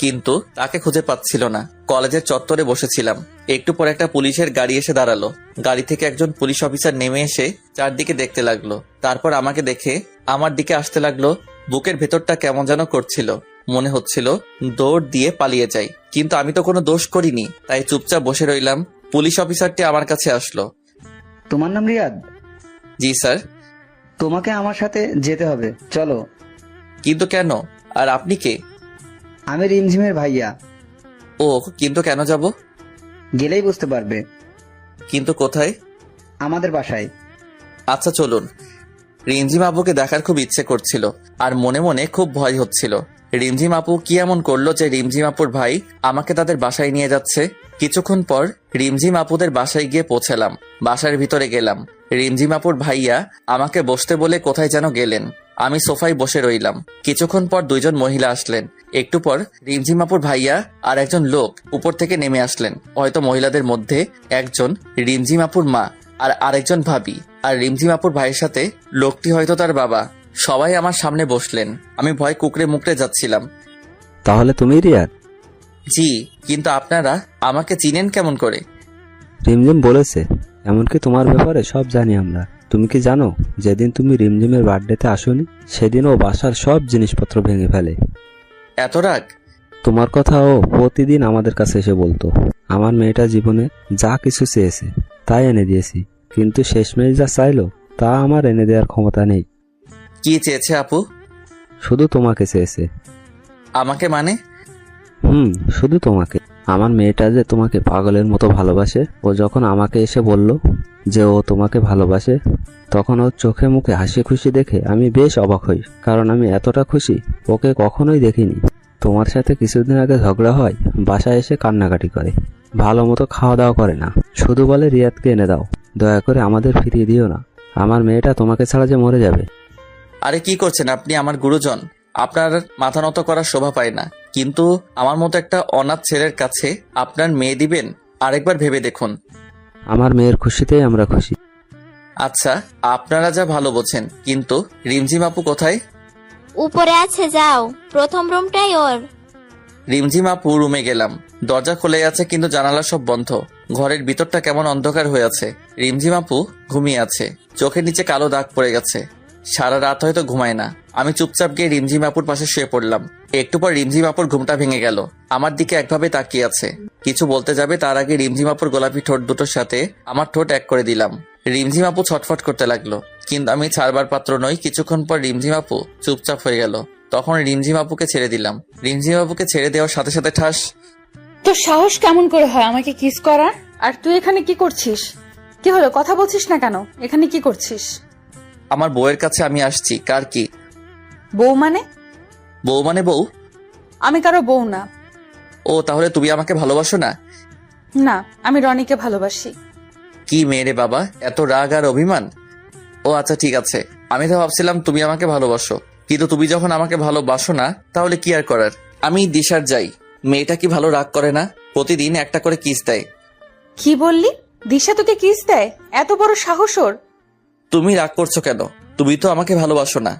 কিন্তু তাকে খুঁজে পাচ্ছিল না। কলেজের চত্বরে বসেছিলাম। একটু পর একটা পুলিশের গাড়ি এসে দাঁড়ালো। গাড়ি থেকে একজন পুলিশ অফিসার নেমে এসে চারদিকে দেখতে লাগলো। তারপর আমাকে দেখে আমার দিকে আসতে লাগলো। বুকের ভেতরটা কেমন যেন করছিল। মনে হচ্ছিল দৌড় দিয়ে পালিয়ে যাই, কিন্তু আমি তো কোনো দোষ করিনি, তাই চুপচাপ বসে রইলাম। পুলিশ অফিসারটি আমার কাছে আসলো। তোমার নাম রিয়াদ? জি স্যার। তোমাকে আমার সাথে যেতে হবে, চলো। কিন্তু কেন? আর আপনি কে? আমি রিমঝিমের ভাইয়া। ও, কিন্তু কেন যাব? গেলেই বুঝতে পারবে। কিন্তু কোথায়? আমাদের বাসায়। আচ্ছা চলুন। রিমঝিম আপুকে দেখার খুব ইচ্ছে করছিল, আর মনে মনে খুব ভয় হচ্ছিল। রিমঝিম আপু কি এমন করলো যে রিমঝিম আপুর ভাই আমাকে তাদের বাসায় নিয়ে যাচ্ছে? কিছুক্ষণ পর রিমঝিম আপুদের বাসায় গিয়ে পৌঁছালাম। বাসার ভিতরে গেলাম। রিমঝিম আপুর ভাইয়া আমাকে বসতে বলে কোথায় যেন গেলেন। আমি সোফায় বসে রইলাম। কিছুক্ষণ পর 2 জন মহিলা আসলেন। একটু পর রিমঝিম আপুর ভাইয়া আর একজন লোক উপর থেকে নেমে আসলেন। হয়তো মহিলাদের মধ্যে একজন রিমঝিম আপুর মা আর আরেকজন ভাবি। আর রিমঝিম আপুর ভাইয়ের সাথে লোকটি হয়তো তার বাবা। সবাই আমার সামনে বসলেন। আমি ভয় কুকড়ে মুকড়ে যাচ্ছিলাম। তাহলে তুমি রিয়াদ? জি, কিন্তু আপনারা আমাকে চিনেন কেমন করে? রিমঝিম বলেছে, এমনকি তোমার ব্যাপারে সব জানি আমরা। তুমি কি জানো, যেদিন তুমি রিমঝিমের বার্থডেতে আসোনি সেদিন ও বাসার সব জিনিসপত্র ভেঙে ফেলে। এত রাগ? তোমার কথা ও প্রতিদিন আমাদের কাছে এসে বলতো। আমার মেয়েটা জীবনে যা কিছু চেয়েছে তাই এনে দিয়েছি, কিন্তু শেষমেশ যা চাইলো তা আমার এনে দেওয়ার ক্ষমতা নেই। কি চেয়েছে আপু? শুধু তোমাকে চেয়েছে। আমাকে মানে? শুধু তোমাকে। আমার মেয়েটা যে তোমাকে পাগলের মতো ভালোবাসে, ও যখন আমাকে এসে বলল যে ও তোমাকে ভালোবাসে, তখন ওর চোখে মুখে হাসি খুশি দেখে আমি বেশ অবাক হই, কারণ আমি এতটা খুশি ওকে কখনোই দেখিনি। তোমার সাথে কিছুদিন আগে ঝগড়া হয়, বাসায় এসে কান্নাকাটি করে, ভালো মতো খাওয়া দাওয়া করে না, শুধু বলে রিয়াদকে এনে দাও, দয়া করে আমাদের ফিরিয়ে দিও না, আমার মেয়েটা তোমাকে ছাড়া যে মরে যাবে। আরে কি করছেন আপনি? আমার গুরুজন, আপনার মাথা নত করার শোভা পায় না, কিন্তু আমার মতো একটা অনাথ ছেলের কাছে আপনার মেয়ে দিবেন? আরেকবার ভেবে দেখুন। আমার মেয়ের খুশিতেই আমরা খুশি। আচ্ছা, আপনারা যা ভালো বোঝেন, কিন্তু রিমঝিম আপু কোথায়? উপরে আছে, যাও, প্রথম রুমটাই ওর। রিমঝিম আপু রুমে গেলাম, দরজা খুলে আছে কিন্তু জানালা সব বন্ধ। ঘরের ভিতরটা কেমন অন্ধকার হয়ে আছে। রিমঝিম আপু ঘুমিয়ে আছে, চোখের নিচে কালো দাগ পড়ে গেছে, সারা রাত হয়তো ঘুমায় না। আমি চুপচাপ গিয়ে রিমঝিম আপুর পাশে শুয়ে পড়লাম। একটু পর রিমঝিম আপুর ঘুমটা ভেঙে গেল, আমার দিকে একভাবে তাকিয়ে আছে। কিছু বলতে যাবে তার আগে রিমঝিম আপুর গোলাপি ঠোঁট দুটোর সাথে আমার ঠোঁট এক করে দিলাম। রিমঝিম আপু ছটফট করতে লাগলো, কিন্তু আমি ছাড়বার পাত্র নই। কিছুক্ষণ পর রিমঝিম আপু চুপচাপ হয়ে গেল, তখন রিমঝিম আপুকে ছেড়ে দিলাম। রিমঝিম আপুকে ছেড়ে দেওয়ার সাথে সাথে ঠাস। তোর সাহস কেমন করে হয় আমাকে কিস করার? আর তুই এখানে কি করছিস? কি হলো, কথা বলছিস না কেন? এখানে কি করছিস? আমার বউয়ের কাছে আমি আসছি। কার কি? বউ মানে? বউ মানে বউ? আমি কারো বউ না। ও, তাহলে তুমি আমাকে ভালোবাসো না? না, আমি রনিকে ভালোবাসি। কি মেয়ে রে বাবা, এত রাগ আর অভিমান! ও আচ্ছা ঠিক আছে, আমি তো ভাবছিলাম তুমি আমাকে ভালোবাসো, কিন্তু তুমি যখন আমাকে ভালোবাসো না তাহলে কি আর করার। আমি দিশার যাই, মেয়েটা কি ভালো রাগ করে না? প্রতিদিন একটা করে কিস দেয়। কি বললি? দিশা তোকে কিস দেয়? এত বড় সাহস ওর? তুমি রাগ করছো কেন? তুমি তো আমাকে ভালোবাসো না।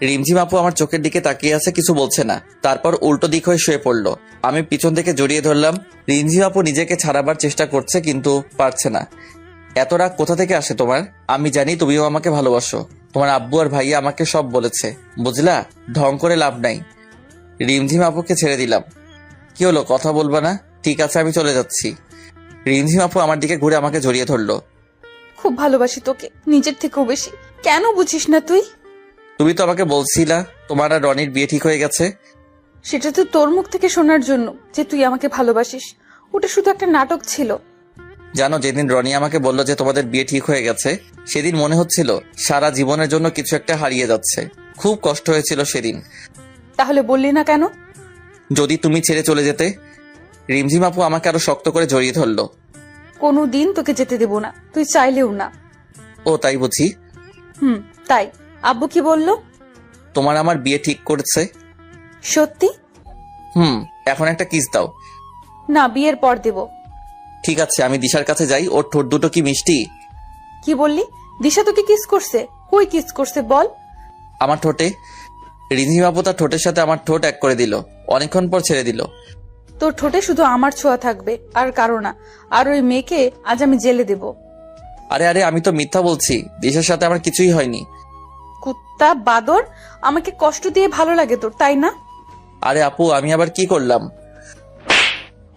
রিমঝিম আপু আমার চোখের দিকে তাকিয়ে আছে, কিছু বলছে না। তারপর উল্টো দিক হয়ে শুয়ে পড়লো। আমি পিছন থেকে জড়িয়ে ধরলাম। রিমঝিম আপু নিজেকে ছাড়াবার চেষ্টা করছে, কিন্তু পারছে না। এত রাগ কোথা থেকে আসে তোমার? আমি জানি তুমিও আমাকে ভালোবাসো। তোমার আব্বু আর ভাইয়া আমাকে সব বলেছে, বুঝলা? ঢং করে লাভ নাই। রিমঝিম আপুকে ছেড়ে দিলাম। কি হলো, কথা বলবা না? ঠিক আছে, আমি চলে যাচ্ছি। রিমঝিম আপু আমার দিকে ঘুরে আমাকে জড়িয়ে ধরলো। খুব ভালোবাসি তোকে, নিজের থেকেও বেশি। কেন বুঝিস না তুই? তুমি তো আমাকে বলছিলা তোমার আর রনির বিয়ে ঠিক হয়ে গেছে। সেটা তো তোর মুখ থেকে শোনার জন্য যে তুই আমাকে ভালোবাসিস। ওটা শুধু একটা নাটক ছিল। জানো, যেদিন রনি আমাকে বললো যে তোমাদের বিয়ে ঠিক হয়ে গেছে, সেদিন মনে হচ্ছিল সারা জীবনের জন্য কিছু একটা হারিয়ে যাচ্ছে। খুব কষ্ট হয়েছিল সেদিন। তাহলে বললি না কেন? যদি তুমি ছেড়ে চলে যেতে। রিমঝিম আপু আমাকে আরো শক্ত করে জড়িয়ে ধরলো। কোনো দিন তোকে যেতে দেব না, তুই চাইলেও না। ও তাই বুঝি? তাই। আব্বু কি বললো? তোমার আমার বিয়ে ঠিক করেছে। সত্যি? এখন একটা কিস দাও। না, বিয়ের পর দেব। ঠিক আছে, আমি দিশার কাছে যাই। ওর ঠোঁট দুটো কি মিষ্টি! কি বললি? দিশা তোকে কিস করছে? কই কিস করছে বল? আমার ঠোঁটে। রিমঝিম আপু তার ঠোঁটের সাথে আমার ঠোঁট এক করে দিল, অনেকক্ষণ পর ছেড়ে দিল। তোর ঠোঁটে শুধু আমার ছোঁয়া থাকবে, আর কারো না। আর ওই মেয়েকে আজ আমি জেলে দেব। আরে আরে, আমি তো মিথ্যা বলছি, দিশার সাথে আমার কিছুই হয়নি। কুত্তা বাদর, আমাকে কষ্ট দিয়ে ভালো লাগে তোর, তাই না? আরে আপু, আমি আবার কি করলাম?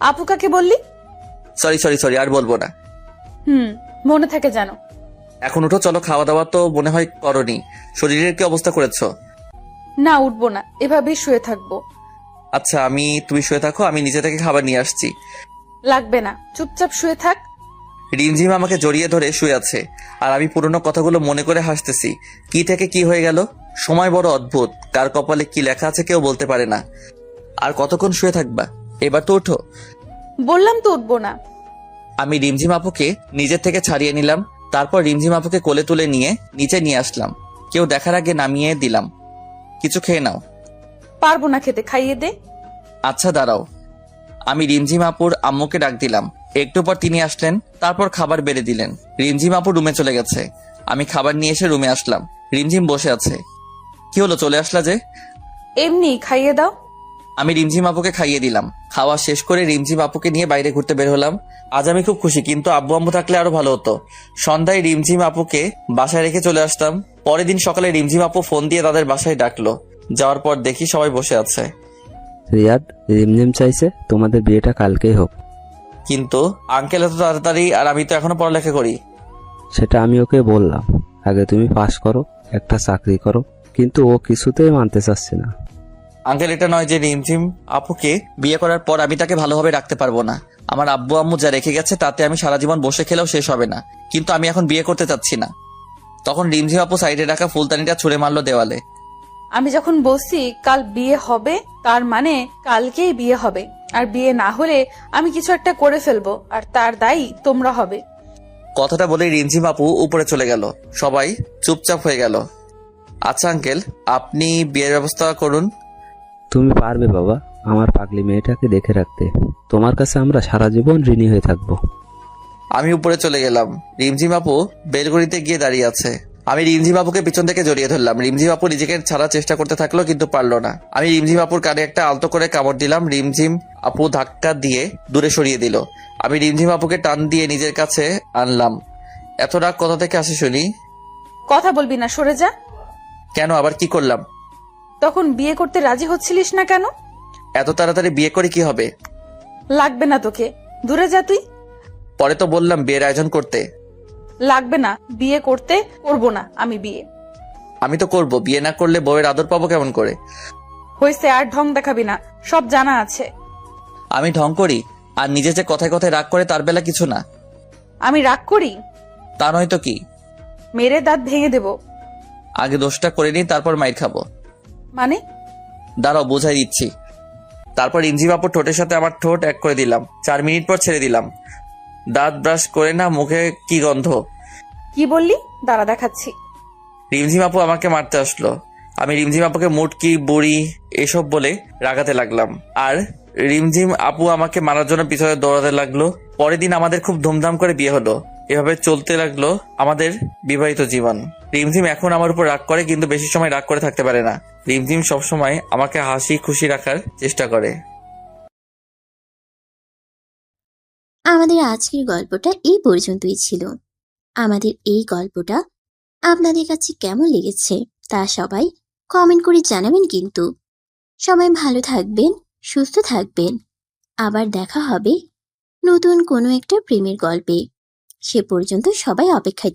আপু কাকে বললি? সরি, আর বলবো না। মনে থাকে জানো। এখন উঠো, চলো। খাওয়া দাওয়া তো মনে হয় করনি। শরীরের কি অবস্থা করেছো? না, উঠবো না, এভাবেই শুয়ে থাকবো। আচ্ছা, তুমি শুয়ে থাকো, আমি নিজে থেকে খাবার নিয়ে আসছি। লাগবে না, চুপচাপ শুয়ে থাক। রিমঝিম আমাকে জড়িয়ে ধরে শুয়ে আছে, আর আমি পুরনো কথাগুলো মনে করে হাসতেছি। কি থেকে কি হয়ে গেল। সময় বড় অদ্ভুত, কার কপালে কি লেখা আছে কেউ বলতে পারে না। আর কতক্ষণ শুয়ে থাকবা? এবার তো ওঠো। বললাম তো উঠবো না। আমি রিমঝিম আপুকে নিজের থেকে ছাড়িয়ে নিলাম। তারপর রিমঝিম আপুকে কোলে তুলে নিয়ে নিচে নিয়ে আসলাম। কেউ দেখার আগে নামিয়ে দিলাম। কিছু খেয়ে নাও। পারবো না খেতে, খাইয়ে দে। আচ্ছা দাঁড়াও। আমি রিমঝিম আপুর আম্মুকে ডাক দিলাম। একটু পর তিনি আসলেন, তারপর খাবার বেড়ে দিলেন। রিমঝিম আপু রুমে চলে গেছে। আমি খাবার নিয়ে এসে রুমে আসলাম। রিমঝিম বসে আছে। কি হলো, চলে আসলা যে? এমনি খাইয়ে দাও। আমি রিমঝিম আপুকে খাইয়ে দিলাম। খাওয়া শেষ করে রিমঝিম আপুকে নিয়ে বাইরে ঘুরতে বের হলাম। আজ আমি খুব খুশি, কিন্তু আব্বু আম্মু থাকলে আরো ভালো হতো। সন্ধ্যায় রিমঝিম আপুকে বাসায় রেখে চলে আসতাম। পরের দিন সকালে রিমঝিম আপু ফোন দিয়ে তাদের বাসায় ডাকলো। যাওয়ার পর দেখি সবাই বসে আছে। রিয়াদ, রিমঝিম চাইছে তোমাদের বিয়েটা কালকেই হোক। কিন্তু আঙ্কেল এত তাড়াতাড়ি, আর আমি তো এখনো পড়ালেখা করি। সেটা আমি ওকে বললাম, আগে তুমি পাস করো, একটা চাকরি করো, কিন্তু ও কিছুতেই মানতে চাচ্ছে না। আঙ্কেল, এটা নয় যে রিমঝিম আপুকে বিয়ে করার পর আমি তাকে ভালোভাবে রাখতে পারবো না। আমার আব্বু আম্মু যা রেখে গেছে তাতে আমি সারা জীবন বসে খেলেও শেষ হবে না, কিন্তু আমি এখন বিয়ে করতে চাচ্ছি না। তখন রিমঝিম আপু সাইডে রাখা ফুলদানিটা ছুঁড়ে মারলো দেওয়ালে। আমি যখন বলছি কাল বিয়ে হবে, তার মানে কালকেই বিয়ে হবে। আর বিয়ে না হলে আমি কিছু একটা করে ফেলবো, আর তার দায়ী তোমরা হবে। কথাটা বলেই রিমঝিম আপু উপরে চলে গেল। সবাই চুপচাপ হয়ে গেল। আচ্ছা আঙ্কেল, আপনি বিয়ের ব্যবস্থা করুন। তুমি পারবে বাবা, আমার পাগলি মেয়েটাকে দেখে রাখতে। তোমার কাছে আমরা সারা জীবন ঋণী হয়ে থাকবো। আমি উপরে চলে গেলাম। রিমঝিম আপু বেলগড়িতে গিয়ে দাঁড়িয়ে আছে। আমি রিমঝিম আপুকে পিছন থেকে জড়িয়ে ধরলাম। রিমঝিম আপু নিজেকে ছাড়ার চেষ্টা করতে থাকলো, কিন্তু পারলো না। আমি রিমঝিম আপুর কানে একটা আলতো করে কামড় দিলাম। রিমঝিম আপু ধাক্কা দিয়ে দূরে সরিয়ে দিল। আমি রিমঝিম আপুকে টান দিয়ে নিজের কাছে আনলাম। এত রাগ কোথা থেকে আসে শুনি? কথা বলবি না, সরে যা। কেন, আবার কি করলাম? তখন বিয়ে করতে রাজি হচ্ছিলিস না কেন? এত তাড়াতাড়ি বিয়ে করে কি হবে? লাগবে না তোকে, দূরে যা তুই। পরে তো বললাম বিয়ের আয়োজন করতে। লাগবে না, বিয়ে করতে করবো না আমি বিয়ে। আমি তো করব, বিয়ে না করলে বউয়ের আদর পাবো কেমন করে? হয়েছে, আর ঢং দেখাবি না, সব জানা আছে। আমি ঢং করি? আর নিজে যে কথায় কথায় রাগ করে তার বেলা কিছু না। আমি রাগ করি? তা নয় তো কি? মেরে দাঁত ভেঙে দেব। আগে দোষটা করে নিই, তারপর মাইর খাবো। মানে? দাঁড়াও, বোঝাই দিচ্ছি। তারপর রিমঝিম আপুর ঠোঁটের সাথে আমার ঠোঁট এক করে দিলাম। 4 মিনিট পর ছেড়ে দিলাম। দাঁত ব্রাশ করে না, মুখে কি গন্ধ। কি বললি? দাঁড়া দেখাচ্ছি। রিমঝিম আপু আমাকে মারতে আসলো। আমি রিমঝিম আপুকে মুটকি, বুড়ি এসব বলে রাগাতে লাগলাম। আর রিমঝিম আপু আমাকে মারার জন্য পিছনে দৌড়াতে লাগলো। পরের দিন আমাদের খুব ধুমধাম করে বিয়ে হলো। এভাবে চলতে লাগলো আমাদের বিবাহিত জীবন। রিমঝিম এখন আমার উপর রাগ করে, কিন্তু বেশি সময় রাগ করে থাকতে পারে না। রিমঝিম সবসময় আমাকে হাসি খুশি রাখার চেষ্টা করে। আমাদের আজকের গল্পটা এই পর্যন্তই ছিল। আমাদের এই গল্পটা আপনাদের কাছে কেমন লেগেছে তা সবাই কমেন্ট করে জানাবেন কিন্তু। সবাই ভালো থাকবেন, সুস্থ থাকবেন। আবার দেখা হবে নতুন কোনো একটা প্রেমের গল্পে। সে পর্যন্ত সবাই অপেক্ষায়